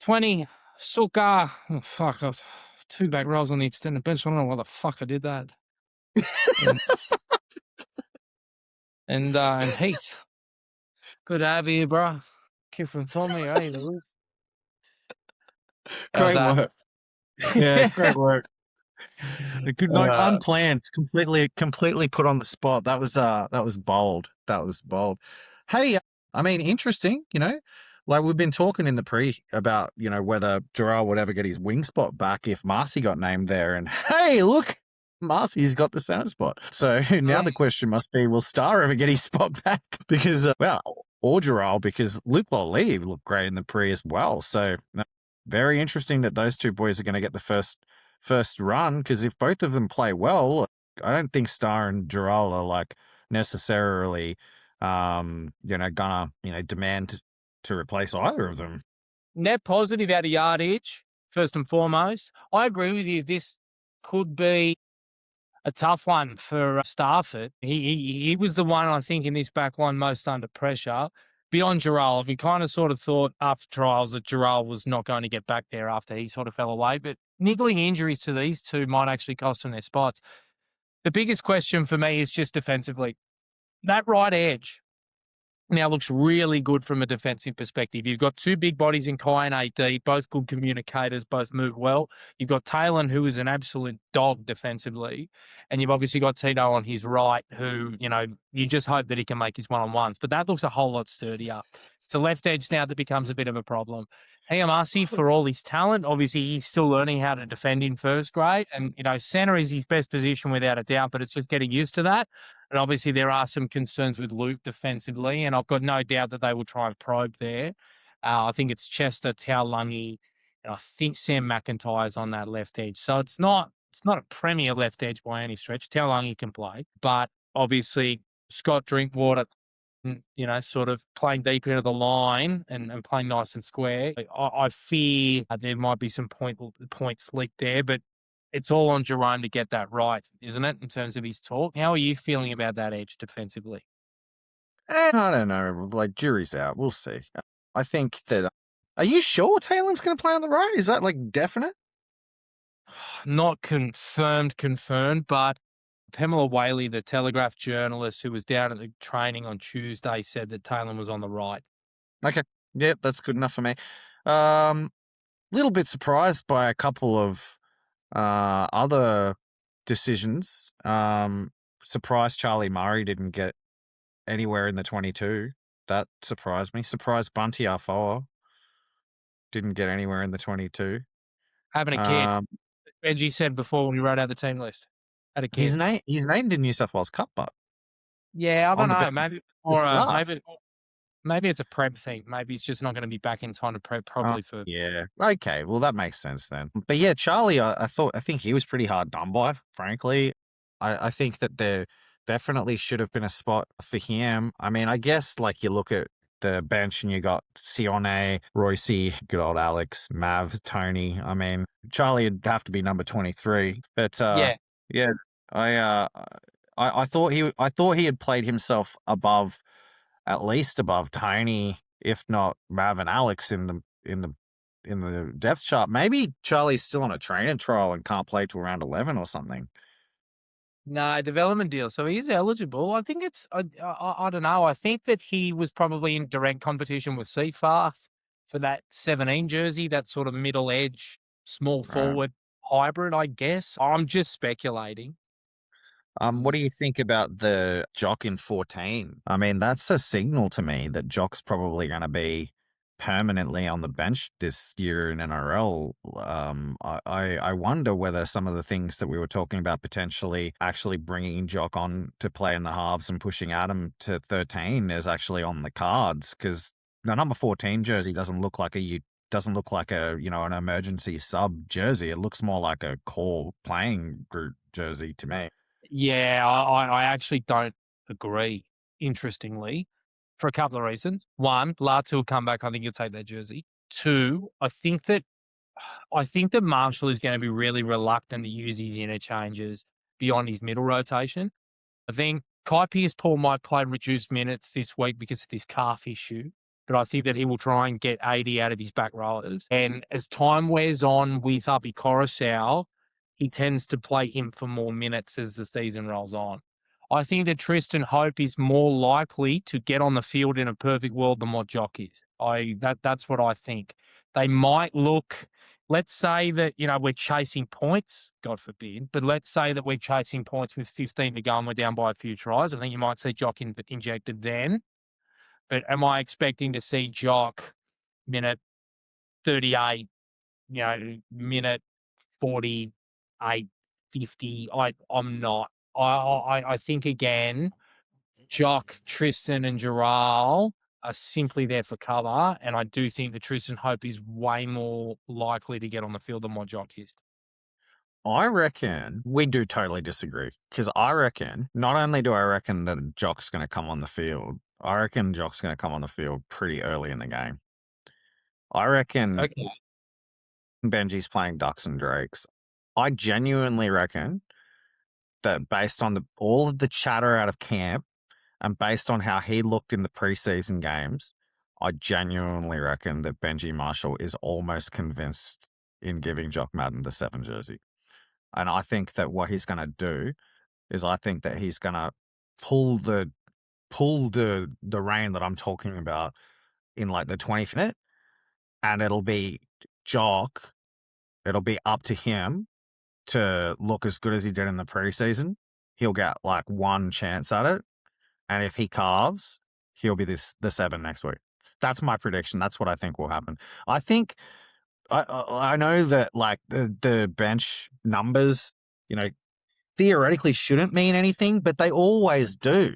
20. Suka, oh, fuck, I was 2 back rows on the extended bench. I don't know why the fuck I did that. And Heath, good to have you, bro. Kid from Thornley, eh? The roof. How's Great that? work. Yeah, great work. Good, no, unplanned, completely put on the spot. That was bold. That was bold. Hey, I mean, interesting, like we've been talking in the pre about, whether Gerard would ever get his wing spot back if Marcy got named there. And hey, look, Marcy's got the center spot. So now the question must be, will Star ever get his spot back? Because, or Gerard, because Luke Lolive looked great in the pre as well. So very interesting that those two boys are going to get the first run, because if both of them play well, I don't think Star and Gerald are like necessarily gonna demand to replace either of them. Net positive out of yardage, first and foremost. I agree with you. This could be a tough one for Stafford. He was the one, I think, in this back line most under pressure. Beyond Gerald, we kind of sort of thought after trials that Gerald was not going to get back there after he sort of fell away. But niggling injuries to these two might actually cost them their spots. The biggest question for me is just defensively. That right edge now looks really good from a defensive perspective. You've got 2 big bodies in Kai and AD, both good communicators, both move well. You've got Talon, who is an absolute dog defensively. And you've obviously got Tito on his right, who, you just hope that he can make his one-on-ones. But that looks a whole lot sturdier. It's the left edge now that becomes a bit of a problem. Marcy, for all his talent, obviously he's still learning how to defend in first grade. And, center is his best position without a doubt, but it's just getting used to that. And obviously there are some concerns with Luke defensively, and I've got no doubt that they will try and probe there. I think it's Chester, Taulungi, and I think Sam McIntyre's on that left edge. So it's not a premier left edge by any stretch. Taulungi can play, but obviously Scott Drinkwater, sort of playing deeper into the line and playing nice and square. I fear there might be some points leaked there, but it's all on Jerome to get that right, isn't it, in terms of his talk? How are you feeling about that edge defensively? I don't know. Like, jury's out. We'll see. I think that... Are you sure Taylor's going to play on the right? Is that, like, definite? Not confirmed, but Pamela Whaley, the Telegraph journalist who was down at the training on Tuesday, said that Taylor was on the right. Okay. Yep, that's good enough for me. Little bit surprised by a couple of other decisions. Surprised Charlie Murray didn't get anywhere in the 22. That surprised me. Surprised Bunty Afoa didn't get anywhere in the 22. Having a kid. Benji said before when he wrote out the team list. Had a kid. He's named in New South Wales Cup, but yeah, I don't know. Maybe it's a prep thing. Maybe it's just not going to be back in time to prep properly for. Yeah. Okay. Well, that makes sense then. But yeah, Charlie, I think he was pretty hard done by, frankly. I think that there definitely should have been a spot for him. I mean, I guess like you look at the bench and you got Sione, Royce, good old Alex, Mav, Tony. I mean, Charlie would have to be number 23. But yeah, I thought he had played himself at least above Tony, if not Mav and Alex in the depth chart. Maybe Charlie's still on a training trial and can't play till around 11 or something. No, development deal. So he's eligible. I think it's I don't know. I think that he was probably in direct competition with Seafarth for that 17 jersey, that sort of middle edge, small Right. forward hybrid, I guess. I'm just speculating. What do you think about the Jock in 14? I mean, that's a signal to me that Jock's probably going to be permanently on the bench this year in NRL. I wonder whether some of the things that we were talking about potentially actually bringing Jock on to play in the halves and pushing Adam to 13 is actually on the cards, because the number 14 jersey doesn't look like a an emergency sub jersey. It looks more like a core playing group jersey to me. Yeah, I actually don't agree, interestingly, for a couple of reasons. One, Latu will come back, I think he'll take that jersey. Two, I think that Marshall is gonna be really reluctant to use his interchanges beyond his middle rotation. I think Kai Pearce-Paul might play reduced minutes this week because of this calf issue, but I think that he will try and get 80 out of his back rowers. And as time wears on with Uppy Coruscant, he tends to play him for more minutes as the season rolls on. I think that Tristan Hope is more likely to get on the field in a perfect world than what Jock is. That's what I think. They might look, let's say that, we're chasing points, God forbid, but let's say that we're chasing points with 15 to go and we're down by a few tries. I think you might see Jock injected then. But am I expecting to see Jock minute 38, minute 48, 50? I'm not. I think, again, Jock, Tristan, and Giral are simply there for cover, and I do think that Tristan Hope is way more likely to get on the field than what Jock is. I reckon we do totally disagree, because I reckon, not only do I reckon that Jock's going to come on the field, I reckon Jock's going to come on the field pretty early in the game. I reckon Okay. Benji's playing Ducks and Drakes. I genuinely reckon that based on all of the chatter out of camp and based on how he looked in the preseason games, I genuinely reckon that Benji Marshall is almost convinced in giving Jock Madden the 7 jersey. And I think that what he's going to do is I think that he's going to pull the rein that I'm talking about in like the 20th minute, and it'll be Jock. It'll be up to him to look as good as he did in the preseason. He'll get like one chance at it, and if he carves, he'll be the 7 next week. That's my prediction. That's what I think will happen. I think I know that like the bench numbers, theoretically shouldn't mean anything, but they always do.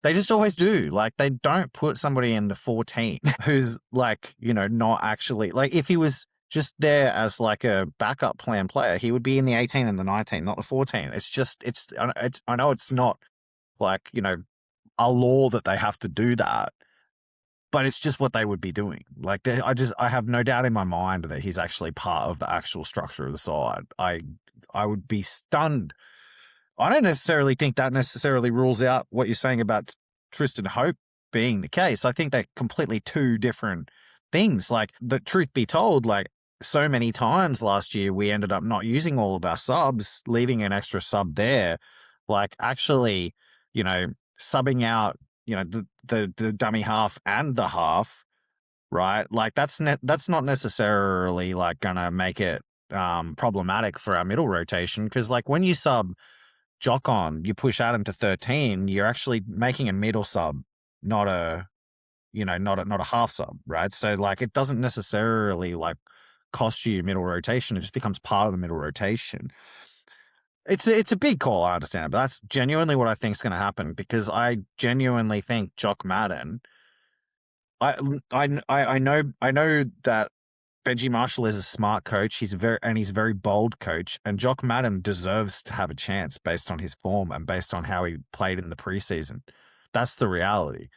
They just always do. Like, they don't put somebody in the 14 who's like, not actually, like, if he was just there as like a backup plan player, he would be in the 18 and the 19, not the 14. I know it's not like, a law that they have to do that, but it's just what they would be doing. Like, I have no doubt in my mind that he's actually part of the actual structure of the side. I would be stunned. I don't necessarily think that necessarily rules out what you're saying about Tristan Hope being the case. I think they're completely two different things. Like, the truth be told, like, so many times last year we ended up not using all of our subs, leaving an extra sub there. Like, actually, subbing out, the dummy half and the half, right? Like, that's not necessarily like gonna make it problematic for our middle rotation, because like when you sub Jock on, you push Adam to 13, you're actually making a middle sub, not a half sub, right? So like, it doesn't necessarily like cost you middle rotation. It just becomes part of the middle rotation. It's a big call, I understand it, but that's genuinely what I think is going to happen, because I genuinely think Jock Madden. I know that Benji Marshall is a smart coach. He's a very bold coach, and Jock Madden deserves to have a chance based on his form and based on how he played in the preseason. That's the reality,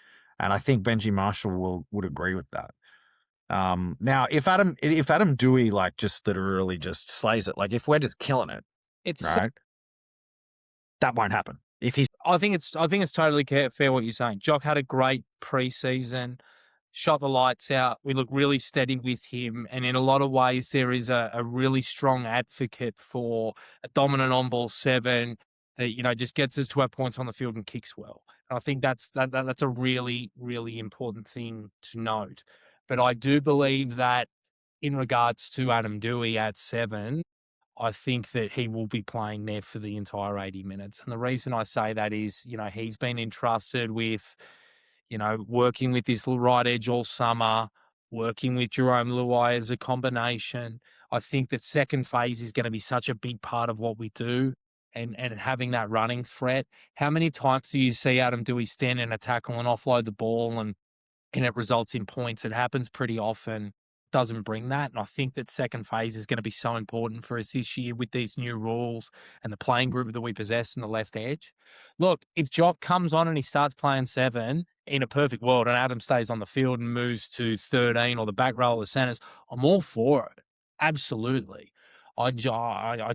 and I think Benji Marshall would agree with that. Now, if Adam Dewey like just literally just slays it, like if we're just killing it, It's right, that won't happen. If he's I think it's totally fair what you're saying. Jock had a great preseason, shot the lights out. We look really steady with him, and in a lot of ways, there is a really strong advocate for a dominant on-ball 7 that, just gets us to our points on the field and kicks well. And I think that's a really, really important thing to note. But I do believe that in regards to Adam Dewey at 7, I think that he will be playing there for the entire 80 minutes. And the reason I say that is, he's been entrusted with, working with this right edge all summer, working with Jerome Luai as a combination. I think that second phase is going to be such a big part of what we do, and having that running threat. How many times do you see Adam Dewey stand in a tackle and offload the ball and it results in points? It happens pretty often. Doesn't bring that. And I think that second phase is going to be so important for us this year with these new rules and the playing group that we possess in the left edge. Look, if Jock comes on and he starts playing 7 in a perfect world and Adam stays on the field and moves to 13 or the back row of the centers, I'm all for it. Absolutely. I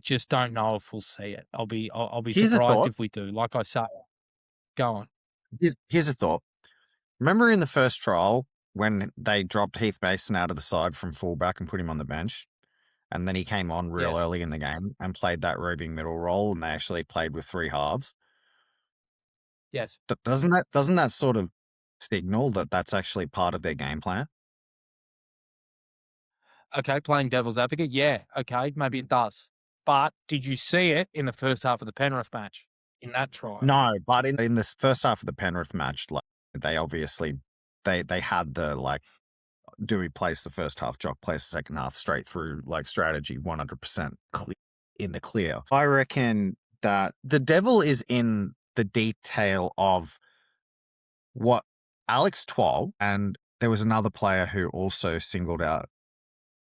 just don't know if we'll see it. I'll be Here's a surprised thought. if we do. Like I say, go on. Here's a thought. Remember in the first trial when they dropped Heath Mason out of the side from fullback and put him on the bench? And then he came on real Yes. early in the game and played that roving middle role, and they actually played with 3 halves. Yes. Doesn't that sort of signal that that's actually part of their game plan? Okay, playing devil's advocate, yeah, okay, maybe it does. But did you see it in the first half of the Penrith match in that trial? No, but in this first half of the Penrith match, like they obviously they had the like Dewey plays the first half, Jock plays the second half, straight through like strategy, 100% in the clear. I reckon that the devil is in the detail of what Alex Twal, and there was another player who also singled out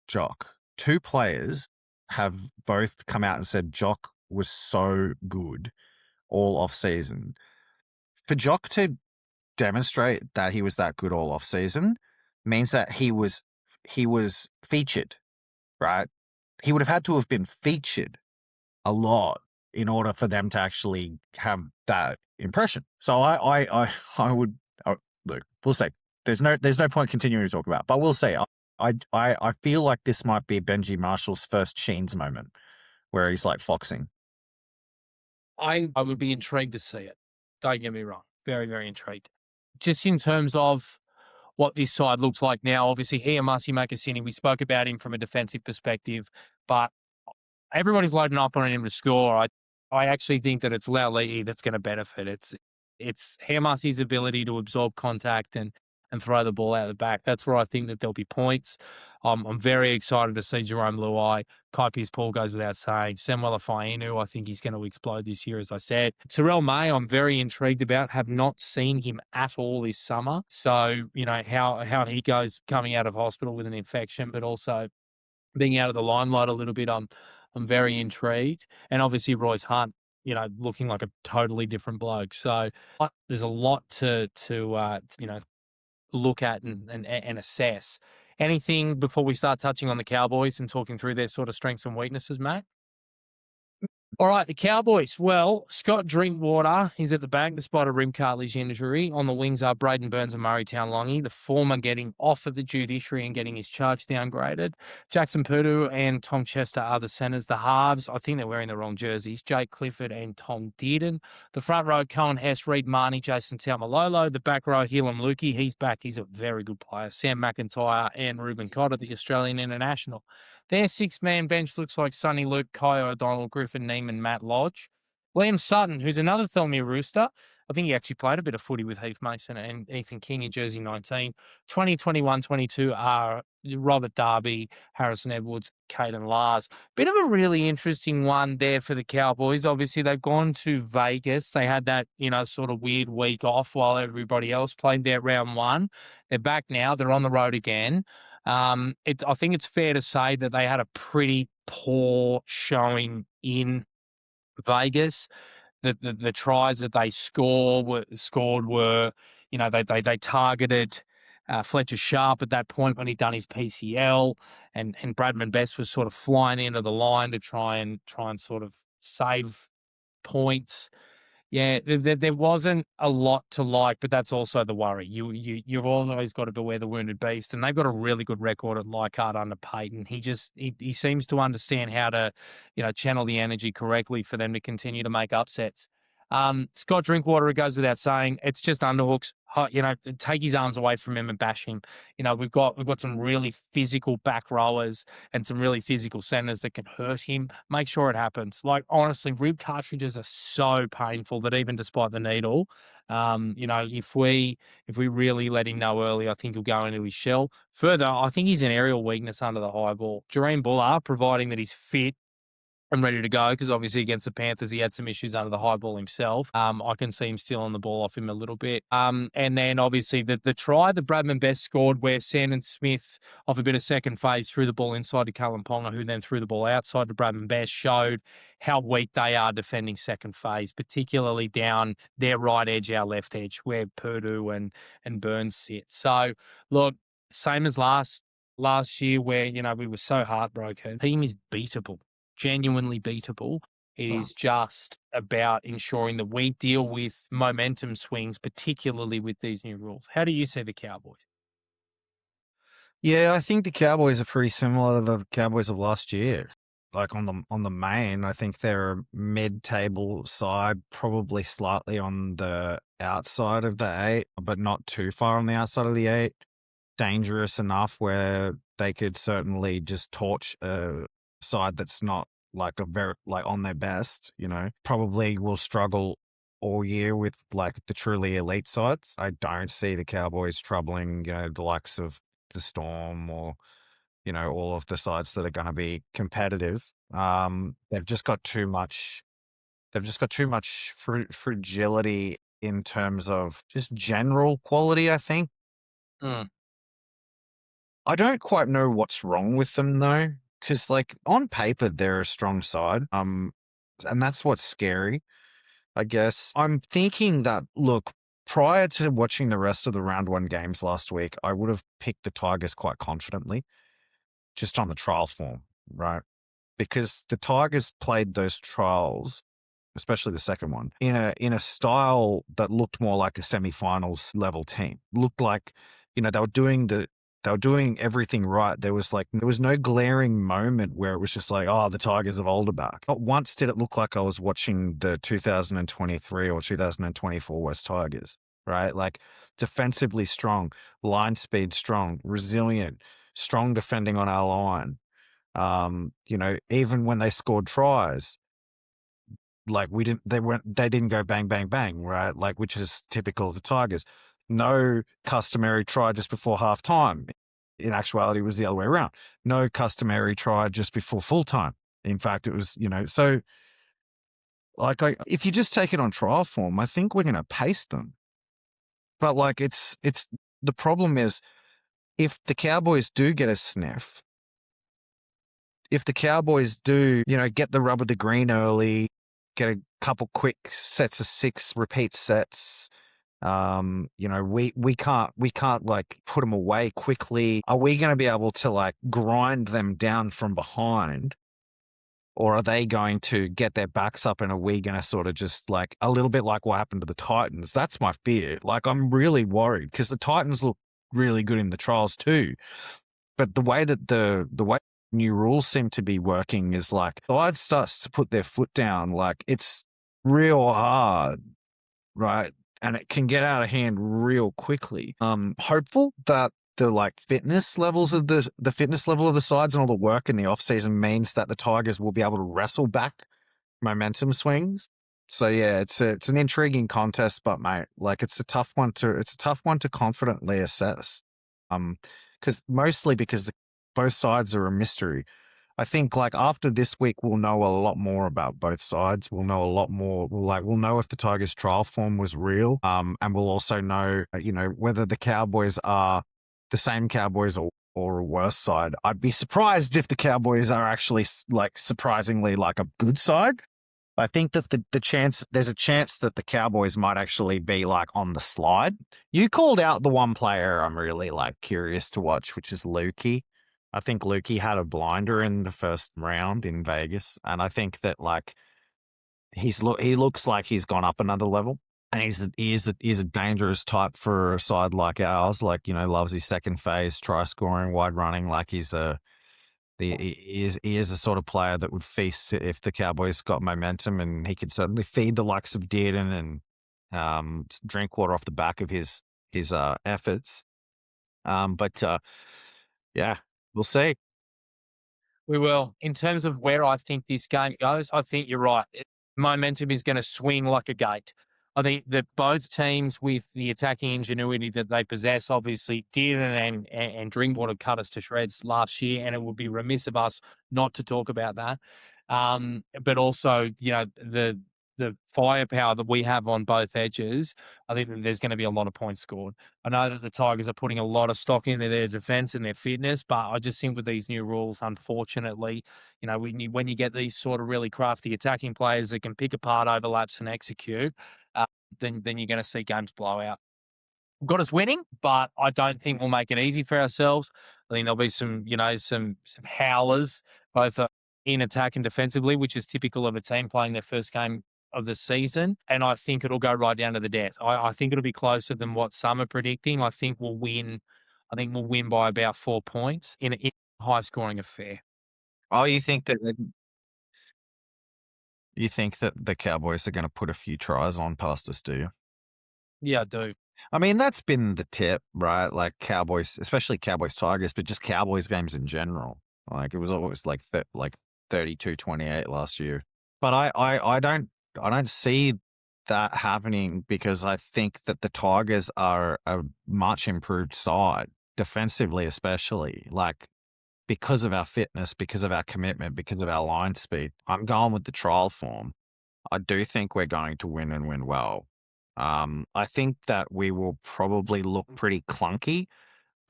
Jock. 2 players have both come out and said Jock was so good all off season. For Jock to demonstrate that he was that good all off season means that he was featured, right? He would have had to have been featured a lot in order for them to actually have that impression. So I would look. We'll see. There's no point continuing to talk about, but we'll see. I feel like this might be Benji Marshall's first Sheens moment, where he's like foxing. I would be intrigued to see it. Don't get me wrong. Very, very intrigued. Just in terms of what this side looks like now, obviously here, Masi Makasini, we spoke about him from a defensive perspective, but everybody's loading up on him to score. I actually think that it's Laurie that's going to benefit. It's Hamasi's ability to absorb contact and throw the ball out the back. That's where I think that there'll be points. I'm very excited to see Jerome Luai. Kaipi's Paul goes without saying. Samuela Fainu, I think he's going to explode this year, as I said. Terrell May, I'm very intrigued about. Have not seen him at all this summer. So, how he goes coming out of hospital with an infection, but also being out of the limelight a little bit, I'm very intrigued. And obviously Royce Hunt, looking like a totally different bloke. So there's a lot to look at and assess. Anything before we start touching on the Cowboys and talking through their sort of strengths and weaknesses, Matt? All right, the Cowboys. Well, Scott Drinkwater, he's at the back despite a rib cartilage injury. On the wings are Braden Burns and Murray Taulagi, the former getting off of the judiciary and getting his charge downgraded. Jackson Purdue and Tom Chester are the centers. The halves, I think they're wearing the wrong jerseys, Jake Clifford and Tom Dearden. The front row, Cohen Hess, Reed Marnie, Jason Taumalolo. The back row, Helam Lukey, he's back. He's a very good player. Sam McIntyre and Ruben Cotter, the Australian international. Their 6-man bench looks like Sonny Luke, Kai O'Donnell, Griffin Neiman, Matt Lodge. Liam Sutton, who's another Thelmy Rooster. I think he actually played a bit of footy with Heath Mason and Ethan King in jersey 19. 2021-22 are Robert Darby, Harrison Edwards, Caden Lars. Bit of a really interesting one there for the Cowboys. Obviously, they've gone to Vegas. They had that, sort of weird week off while everybody else played their round 1. They're back now. They're on the road again. I think it's fair to say that they had a pretty poor showing in Vegas. The tries that they scored were, they targeted Fletcher Sharp at that point when he'd done his PCL, and Bradman Best was sort of flying into the line to try and sort of save points. Yeah, there wasn't a lot to like, but that's also the worry. You've always got to beware the wounded beast, and they've got a really good record at Leichhardt under Payton. He seems to understand how to, channel the energy correctly for them to continue to make upsets. Scott Drinkwater, it goes without saying, it's just underhooks. Take his arms away from him and bash him. We've got some really physical back rowers and some really physical centers that can hurt him. Make sure it happens. Like, honestly, rib cartridges are so painful that even despite the needle, if we really let him know early, I think he'll go into his shell. Further, I think he's an aerial weakness under the high ball. Jareen Buller, providing that he's fit and ready to go, because obviously against the Panthers he had some issues under the high ball himself. I can see him stealing the ball off him a little bit. And then obviously the try that Bradman Best scored, where Sandon Smith, off a bit of second phase, threw the ball inside to Cullen Ponga, who then threw the ball outside to Bradman Best, showed how weak they are defending second phase, particularly down their right edge, our left edge, where Purdue and Burns sit. So look, same as last year, where we were so heartbroken. Team is beatable. Genuinely beatable. It is just about ensuring that we deal with momentum swings, particularly with these new rules. How do you see the Cowboys? Yeah, I think the Cowboys are pretty similar to the Cowboys of last year. Like on the main, I think they're a mid-table side, probably slightly on the outside of the 8, but not too far on the outside of the 8. Dangerous enough where they could certainly just torch a side that's not like on their best, Probably will struggle all year with like the truly elite sides. I don't see the Cowboys troubling, the likes of the Storm or, all of the sides that are going to be competitive. They've just got too much. They've just got too much fragility in terms of just general quality, I think. Mm. I don't quite know what's wrong with them though, because like on paper they're a strong side. And that's what's scary, I guess. I'm thinking that look, prior to watching the rest of the round 1 games last week, I would have picked the Tigers quite confidently, just on the trial form, right? Because the Tigers played those trials, especially the second one, in a style that looked more like a semi-finals level team. Looked like, they were doing everything right. There was no glaring moment where it was just like, oh, the Tigers of old are back. Not once did it look like I was watching the 2023 or 2024 West Tigers, right? Like defensively strong, line speed strong, resilient, strong defending on our line. Even when they scored tries, like they didn't go bang, bang, bang, right? Like, which is typical of the Tigers. No customary try just before halftime. In actuality, it was the other way around. No customary try just before full time. In fact, it was, so like, if you just take it on trial form, I think we're going to pace them. But like, it's the problem is if the Cowboys do get a sniff, if the Cowboys do, get the rub of the green early, get a couple quick sets of 6 repeat sets, we can't like put them away quickly. Are we going to be able to like grind them down from behind? Or are they going to get their backs up and are we going to sort of just like a little bit like what happened to the Titans? That's my fear. Like, I'm really worried because the Titans look really good in the trials too. But the way that the way new rules seem to be working is like side starts to put their foot down. Like, it's real hard, right? And it can get out of hand real quickly. Hopeful that the like fitness levels of the fitness level of the sides and all the work in the off season means that the Tigers will be able to wrestle back momentum swings. So yeah, it's an intriguing contest, but mate, like it's a tough one to confidently assess. Because both sides are a mystery. I think like after this week, we'll know a lot more about both sides. We'll know a lot more. We'll know if the Tigers trial form was real. And we'll also know, whether the Cowboys are the same Cowboys or a worse side. I'd be surprised if the Cowboys are actually like surprisingly like a good side. I think that there's a chance that the Cowboys might actually be like on the slide. You called out the one player I'm really like curious to watch, which is Lukey. I think Lukey had a blinder in the first round in Vegas. And I think that like he looks like he's gone up another level, and he's a dangerous type for a side like ours. Like, loves his second phase, try scoring, wide running. Like he is the sort of player that would feast if the Cowboys got momentum, and he could certainly feed the likes of Dearden and drink water off the back of his efforts. But yeah, we'll see. We will. In terms of where I think this game goes, I think you're right. Momentum is going to swing like a gate. I think that both teams, with the attacking ingenuity that they possess, obviously did and Drinkwater cut us to shreds last year, and it would be remiss of us not to talk about that. But also, the firepower that we have on both edges, I think that there's going to be a lot of points scored. I know that the Tigers are putting a lot of stock into their defense and their fitness, but I just think with these new rules, unfortunately, when you get these sort of really crafty attacking players that can pick apart overlaps and execute, then you're going to see games blow out. Got us winning, but I don't think we'll make it easy for ourselves. I think there'll be some howlers, both in attack and defensively, which is typical of a team playing their first game of the season. And I think it'll go right down to the death. I think it'll be closer than what some are predicting. I think we'll win. I think we'll win by about 4 points in a high scoring affair. Oh, you think that the Cowboys are going to put a few tries on past us, do you? Yeah, I do. I mean, that's been the tip, right? Like Cowboys, especially Cowboys Tigers, but just Cowboys games in general. Like it was always like 32-28 last year. But I don't see that happening, because I think that the Tigers are a much improved side, defensively especially, like because of our fitness, because of our commitment, because of our line speed. I'm going with the trial form. I do think we're going to win and win well. I think that we will probably look pretty clunky.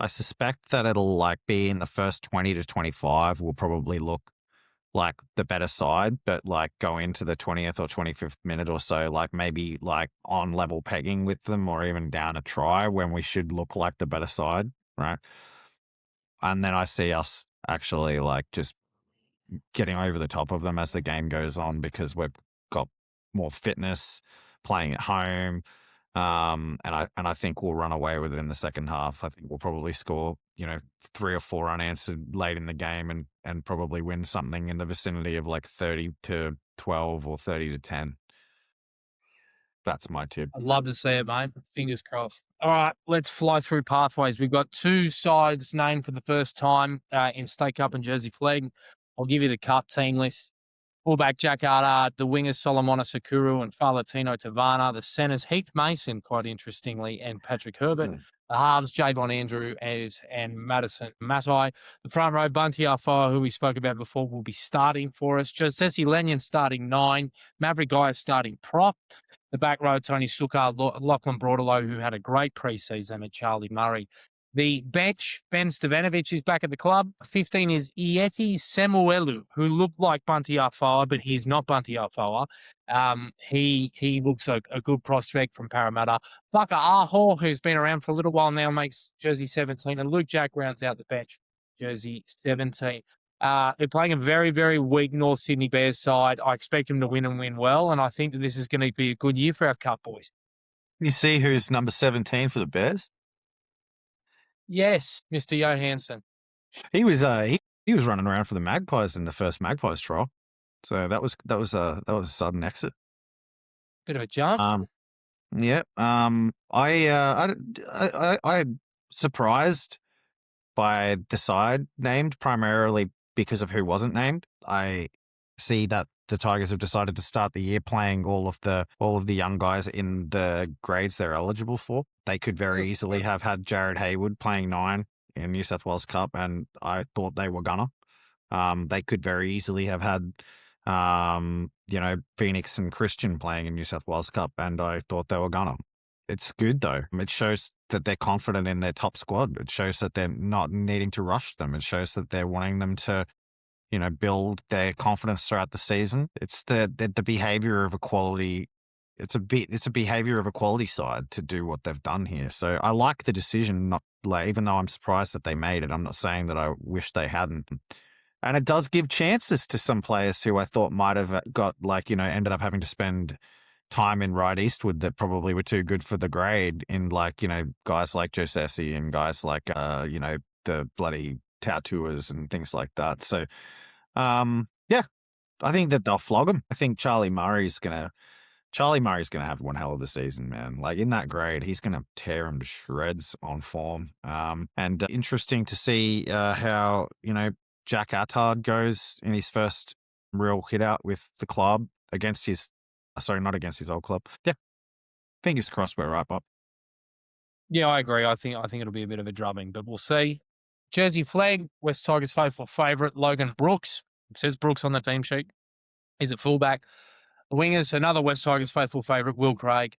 I suspect that it'll like be in the first 20 to 25. We'll probably look like the better side, but like go into the 20th or 25th minute or so, like maybe like on level pegging with them, or even down a try, when we should look like the better side, right? And then I see us actually like just getting over the top of them as the game goes on, because we've got more fitness, playing at home. And I think we'll run away with it in the second half. I think we'll probably score, 3 or 4 unanswered late in the game, and probably win something in the vicinity of like 30-12 or 30-10. That's my tip. I'd love to see it, mate. Fingers crossed. All right, let's fly through pathways. We've got 2 sides named for the first time in State Cup and Jersey Flegg. I'll give you the Cup team list. Fullback Jack Ardard, the wingers Solomona Sakuru and Falatino Tavana, the centers Heath Mason, quite interestingly, and Patrick Herbert. The halves Javon Andrew and Madison Matai. The front row Bunty Arfoa, who we spoke about before, will be starting for us. Josesi Lenyon starting 9. Maverick Guy starting prop. The back row, Tony Sukar, Lachlan Broadalow, who had a great preseason, and Charlie Murray. The bench, Ben Stevanovic is back at the club. 15 is Ieti Semuelu, who looked like Bunty Arfoa, but he's not Bunty Arfoa. He looks a good prospect from Parramatta. Whaka Aho, who's been around for a little while now, makes jersey 17, and Luke Jack rounds out the bench, jersey 17. They're playing a very, very weak North Sydney Bears side. I expect them to win and win well, and I think that this is going to be a good year for our Cup boys. You see who's number 17 for the Bears? Yes, Mr. Johansson. He was he was running around for the Magpies in the first Magpies trial, so that was a sudden exit. Bit of a jump. Yeah. I surprised by the side named, primarily because of who wasn't named. I see that the Tigers have decided to start the year playing all of the young guys in the grades they're eligible for. They could very easily have had Jared Hayward playing 9 in New South Wales Cup, and I thought they were gonna. They could very easily have had Phoenix and Christian playing in New South Wales Cup, and I thought they were gonna. It's good though. It shows that they're confident in their top squad. It shows that they're not needing to rush them. It shows that they're wanting them to, build their confidence throughout the season. It's the behavior of a quality. It's a behavior of a quality side to do what they've done here. So I like the decision. Not like, even though I'm surprised that they made it, I'm not saying that I wish they hadn't. And it does give chances to some players who I thought might have got ended up having to spend time in right Eastwood that probably were too good for the grade in guys like Josesi and guys like, the bloody Tautuas and things like that. So, yeah, I think that they'll flog them. I think Charlie Murray's going to have one hell of a season, man. Like in that grade, he's going to tear him to shreds on form. And interesting to see how, Jack Attard goes in his first real hit out with the club against his, not against his old club. Yeah. Fingers crossed we're right, Bob. Yeah, I agree. I think it'll be a bit of a drubbing, but we'll see. Jersey Flegg, West Tigers' faithful favourite, Logan Brooks. It says Brooks on the team sheet. He's at fullback. The wingers, another West Tigers' faithful favourite, Will Craig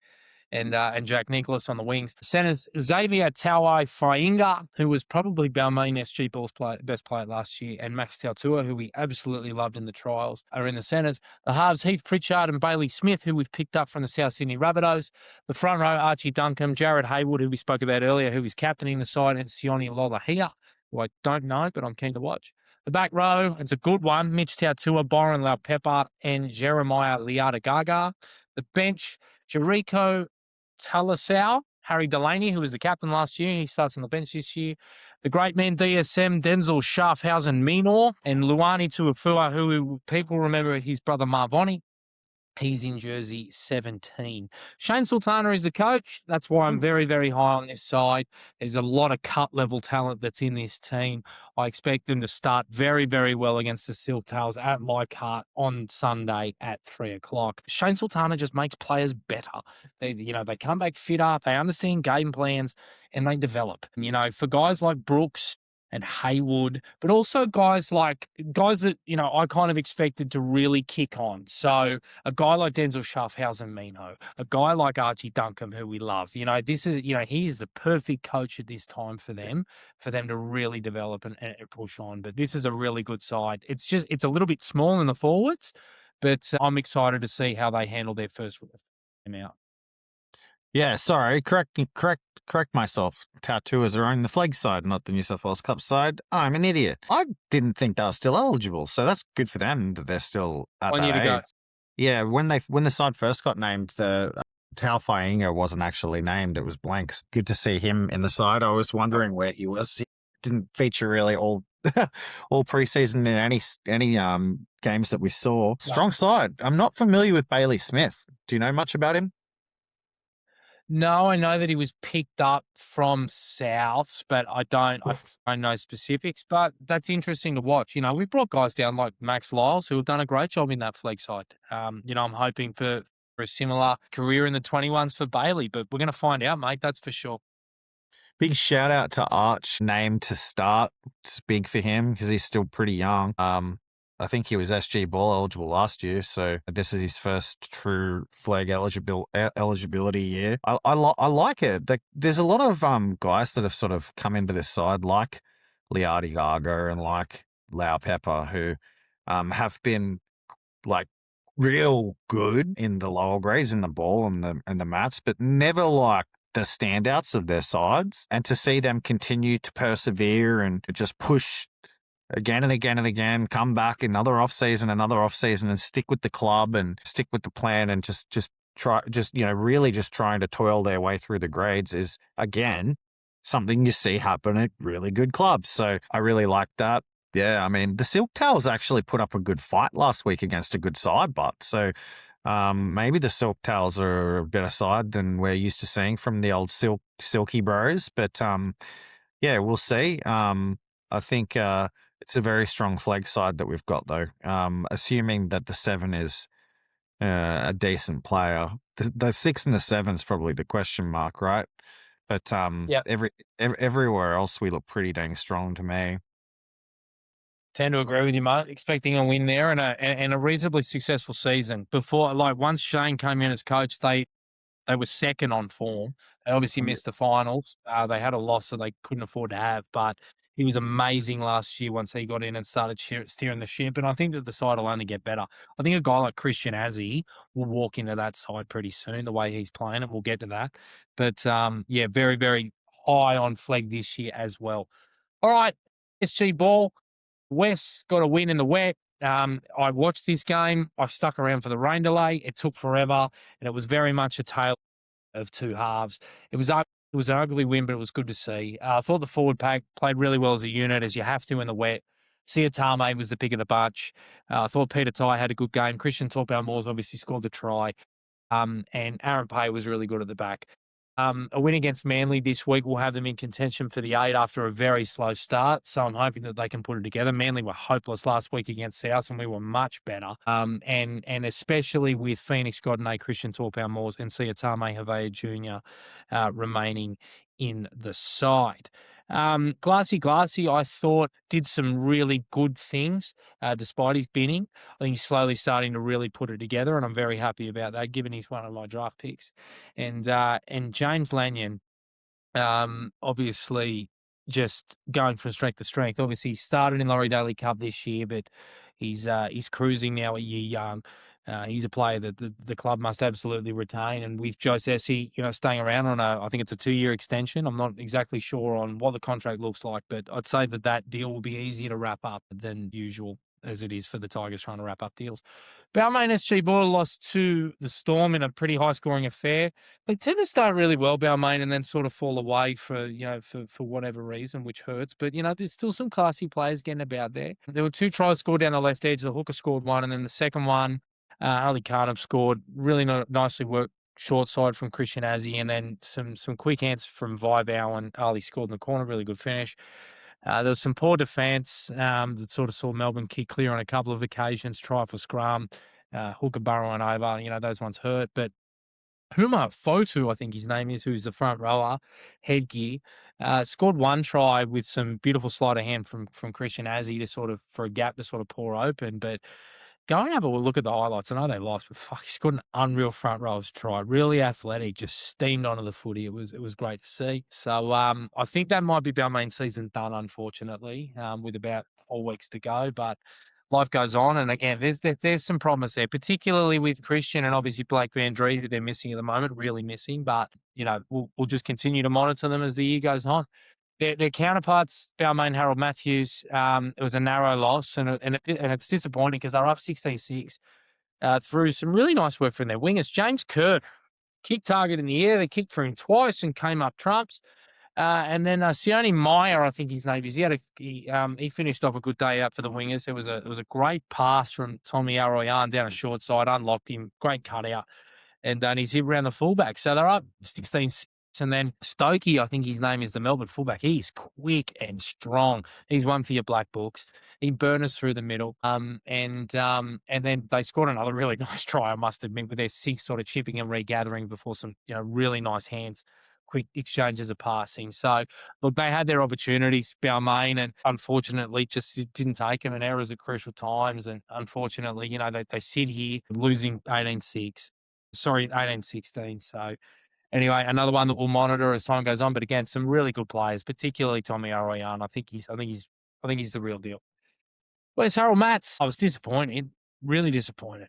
and Jack Nicholas on the wings. Centers, Xavier Tauai Fainga, who was probably Balmain SG Ball's best player last year, and Max Tautua, who we absolutely loved in the trials, are in the centers. The halves, Heath Pritchard and Bailey Smith, who we've picked up from the South Sydney Rabbitohs. The front row, Archie Duncombe, Jared Haywood, who we spoke about earlier, who is captaining the side, and Sione Lolahia, who I don't know, but I'm keen to watch. The back row, it's a good one. Mitch Tautua, Byron Laupepper, and Jeremiah Liadagaga. The bench, Jericho Talasau, Harry Delaney, who was the captain last year. He starts on the bench this year. The great men DSM, Denzel Schaffhausen Minor, and Luani Tuafua, who people remember his brother Marvoni. He's in jersey 17. Shane Sultana is the coach. That's why I'm very, very high on this side. There's a lot of cut-level talent that's in this team. I expect them to start very, very well against the Silktails at Leichhardt on Sunday at 3 o'clock. Shane Sultana just makes players better. They come back fitter, they understand game plans, and they develop. For guys like Brooks and Haywood, but also guys that, I kind of expected to really kick on. So a guy like Denzel Schaffhausen Mino, a guy like Archie Duncombe, who we love, this is, he is the perfect coach at this time for them to really develop and push on. But this is a really good side. It's a little bit small in the forwards, but I'm excited to see how they handle their first game out. Yeah, sorry. Correct myself. Tautuas are on the Flegg side, not the New South Wales Cup side. I'm an idiot. I didn't think they were still eligible, so that's good for them that they're still at 1 year that to go. age. Yeah, when the side first got named, the Tau Fainga wasn't actually named; it was blank. It's good to see him in the side. I was wondering where he was. He didn't feature really all preseason in any games that we saw. Strong side. I'm not familiar with Bailey Smith. Do you know much about him? No, I know that he was picked up from Souths, but I don't know specifics. But that's interesting to watch. We brought guys down like Max Lyles, who have done a great job in that Flegg side. I'm hoping for a similar career in the 21s for Bailey, but we're going to find out, mate. That's for sure. Big shout out to Arch, named to start. It's big for him because he's still pretty young. I think he was SG Ball eligible last year, so this is his first true Flegg eligibility year. I like it. There's a lot of guys that have sort of come into this side, like Liati Gaga and like Lau Pepper, who have been like real good in the lower grades in the ball and the mats, but never like the standouts of their sides. And to see them continue to persevere and just push again and again and again, come back another off season and stick with the club and stick with the plan and really just trying to toil their way through the grades is again something you see happen at really good clubs. So I really like that. Yeah, I mean, the Silktails actually put up a good fight last week against a good side, but so maybe the Silktails are a better side than we're used to seeing from the old Silky Bros. But yeah, we'll see. I think it's a very strong Flegg side that we've got, though. Assuming that the 7 is a decent player, the 6 and the 7 is probably the question mark, right? But everywhere else we look pretty dang strong to me. Tend to agree with you, mate. Expecting a win there and a reasonably successful season. Before, once Shane came in as coach, they were second on form. They obviously missed the finals. They had a loss that they couldn't afford to have, but he was amazing last year once he got in and started steering the ship. And I think that the side will only get better. I think a guy like Christian Azzi will walk into that side pretty soon, the way he's playing, and we'll get to that. But very, very high on Flegg this year as well. All right, SG Ball. West got a win in the wet. I watched this game. I stuck around for the rain delay. It took forever, and it was very much a tale of two halves. It was an ugly win, but it was good to see. I thought the forward pack played really well as a unit, as you have to in the wet. Siatame was the pick of the bunch. I thought Peter Tai had a good game. Christian Torpau-Moores obviously scored the try. And Aaron Pay was really good at the back. A win against Manly this week will have them in contention for the 8 after a very slow start. So I'm hoping that they can put it together. Manly were hopeless last week against South, and we were much better. And especially with Phoenix Godinay, Christian Torpau-Moores, and Siatame Havea Jr. Remaining in the side. Glassy, I thought, did some really good things despite his binning. I think he's slowly starting to really put it together, and I'm very happy about that, given he's one of my draft picks. And James Lanyon, obviously, just going from strength to strength. Obviously, he started in Laurie Daley Cup this year, but he's cruising now a year young. He's a player that the club must absolutely retain. And with Joe Sessi, staying around on I think it's a 2-year extension. I'm not exactly sure on what the contract looks like, but I'd say that deal will be easier to wrap up than usual, as it is for the Tigers trying to wrap up deals. Balmain SG Border lost to the Storm in a pretty high-scoring affair. They tend to start really well, Balmain, and then sort of fall away for whatever reason, which hurts. But, there's still some classy players getting about there. There were 2 tries scored down the left edge. The hooker scored one, and then the second one, Ali Khanum scored. Really nicely worked short side from Christian Azzi, and then some quick hands from Vivau, and Ali scored in the corner. Really good finish. There was some poor defence that sort of saw Melbourne kick clear on a couple of occasions, try for scrum, hooker burrowing over. Those ones hurt. But Huma Fotu, I think his name is, who's the front rower, headgear, scored 1 try with some beautiful sleight of hand from Christian Azzi for a gap to sort of pour open. But go and have a look at the highlights. I know they lost, but fuck, he's got an unreal front rows try. Really athletic, just steamed onto the footy. It was great to see. So I think that might be Balmain season done, unfortunately, with about 4 weeks to go. But life goes on, and again, there's some promise there, particularly with Christian and obviously Blake Van Dree, who they're missing at the moment, really missing. But we'll just continue to monitor them as the year goes on. Their counterparts, Balmain, Harold Matthews, it was a narrow loss, and it's disappointing because they're up 16-6 through some really nice work from their wingers. James Kerr, kick target in the air. They kicked for him twice and came up trumps. And then Sione Meyer, I think his name is. He finished off a good day out for the wingers. It was a great pass from Tommy Arroyan down a short side, unlocked him, great cutout, and then he's hit around the fullback. So they're up 16-6. And then Stokey, I think his name is, the Melbourne fullback. He's quick and strong. He's one for your black books. He burned us through the middle. And then they scored another really nice try, I must admit, with their 6 sort of chipping and regathering before some really nice hands, quick exchanges of passing. So look, they had their opportunities, Balmain, and unfortunately just didn't take them, and errors at crucial times. And unfortunately, they sit here losing 18-6. Sorry, 18-16. So anyway, another one that we'll monitor as time goes on. But again, some really good players, particularly Tommy Arroyan. I think he's the real deal. Where's Harold Matts? I was disappointed, really disappointed.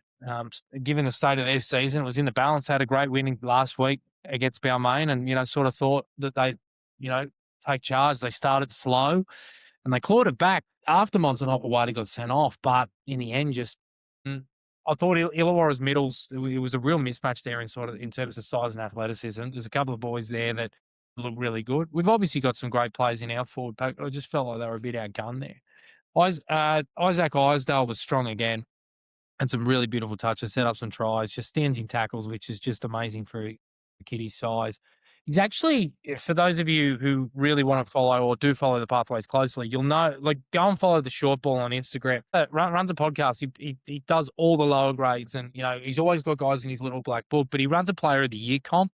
Given the state of their season, it was in the balance. Had a great win last week against Balmain, and sort of thought that they, take charge. They started slow, and they clawed it back after Monson got sent off. But in the end, I thought Illawarra's middles, it was a real mismatch there in terms of size and athleticism. There's a couple of boys there that look really good. We've obviously got some great players in our forward pack, but I just felt like they were a bit outgunned there. Isaac Isdale was strong again, and some really beautiful touches, set up some tries, just stands in tackles, which is just amazing for a kiddy's size. He's actually, for those of you who really want to follow or do follow the pathways closely, you'll know, go and follow the short ball on Instagram. Runs a podcast. He does all the lower grades, and, he's always got guys in his little black book, but he runs a player of the year comp,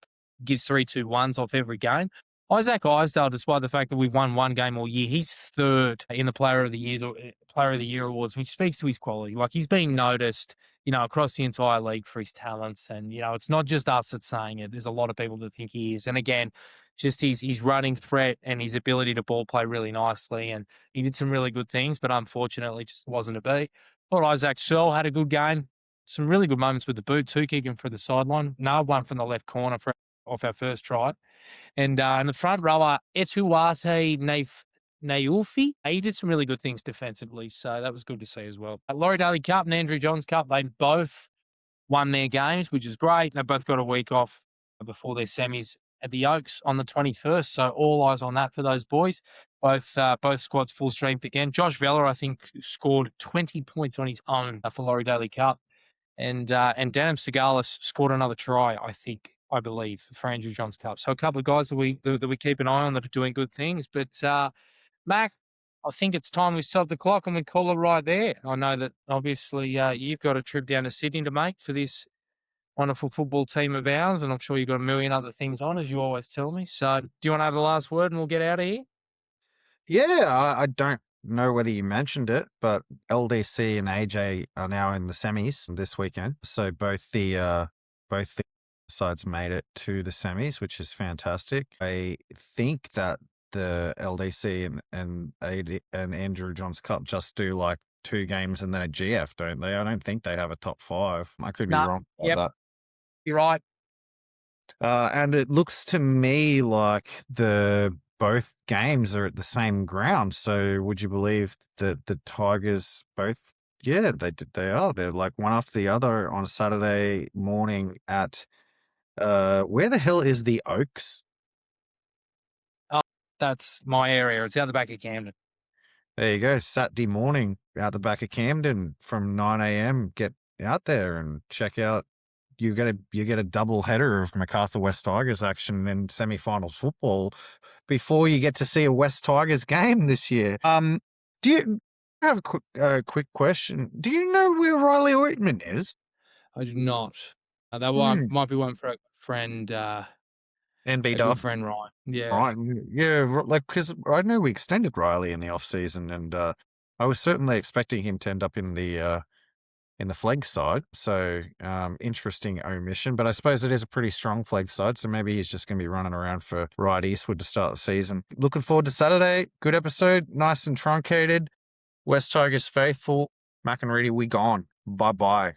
gives 3-2-1s off every game. Isaac Isdale, despite the fact that we've won 1 game all year, he's 3rd in the Player of the Year awards, which speaks to his quality. Like, he's being noticed, across the entire league for his talents, and it's not just us that's saying it. There's a lot of people that think he is. And again, just his running threat and his ability to ball play really nicely, and he did some really good things, but unfortunately, just wasn't to be. Thought Isaac Searle had a good game. Some really good moments with the boot too, kicking for the sideline. Another one from the left corner off our first try. And in the front rower, Etuate Naofi. He did some really good things defensively, so that was good to see as well. Laurie Daley Cup and Andrew Johns Cup, they both won their games, which is great. They both got a week off before their semis at the Oaks on the 21st, so all eyes on that for those boys. Both squads full strength again. Josh Vella, I think, scored 20 points on his own for Laurie Daley Cup. And Denim Segalis scored another try, I believe, for Andrew Johns Cup. So a couple of guys that we keep an eye on that are doing good things. But Mac, I think it's time we stop the clock and we call it right there. I know that obviously you've got a trip down to Sydney to make for this wonderful football team of ours, and I'm sure you've got a million other things on, as you always tell me. So do you want to have the last word and we'll get out of here? Yeah, I don't know whether you mentioned it, but LDC and AJ are now in the semis this weekend. So both the sides made it to the semis, which is fantastic. I think that the LDC and Andrew Johns Cup just do like 2 games and then a GF, don't they? I don't think they have a top 5. I could be wrong about that. You're right. And it looks to me like both games are at the same ground. So would you believe that the Tigers both? Yeah, they are. They're like one after the other on a Saturday morning at where the hell is the Oaks? Oh, that's my area. It's out the back of Camden. There you go. Saturday morning out the back of Camden from 9 a.m. Get out there and check out. You get a double header of MacArthur West Tigers action in semi-finals football before you get to see a West Tigers game this year. Do you have a quick question? Do you know where Riley Oitman is? I do not. That one might be one for a friend. NB Dub. Friend Ryan. Yeah. Right. Yeah, like because I know we extended Riley in the off season, and I was certainly expecting him to end up in the Flegg side. So interesting omission, but I suppose it is a pretty strong Flegg side. So maybe he's just going to be running around for Right Eastwood to start the season. Looking forward to Saturday. Good episode. Nice and truncated. West Tigers faithful. Mac and Reedy, we gone. Bye-bye.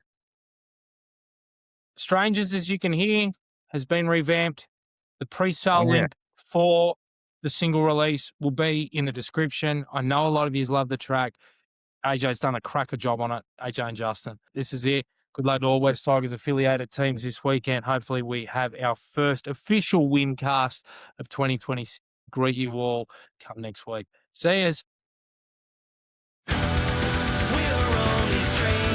Strangers, as you can hear, has been revamped. The pre-sale link for the single release will be in the description. I know a lot of you love the track. AJ's done a cracker job on it, AJ and Justin. This is it. Good luck to all West Tigers affiliated teams this weekend. Hopefully we have our first official win cast of 2020. Greet you all come next week. See yous. We're only strangers.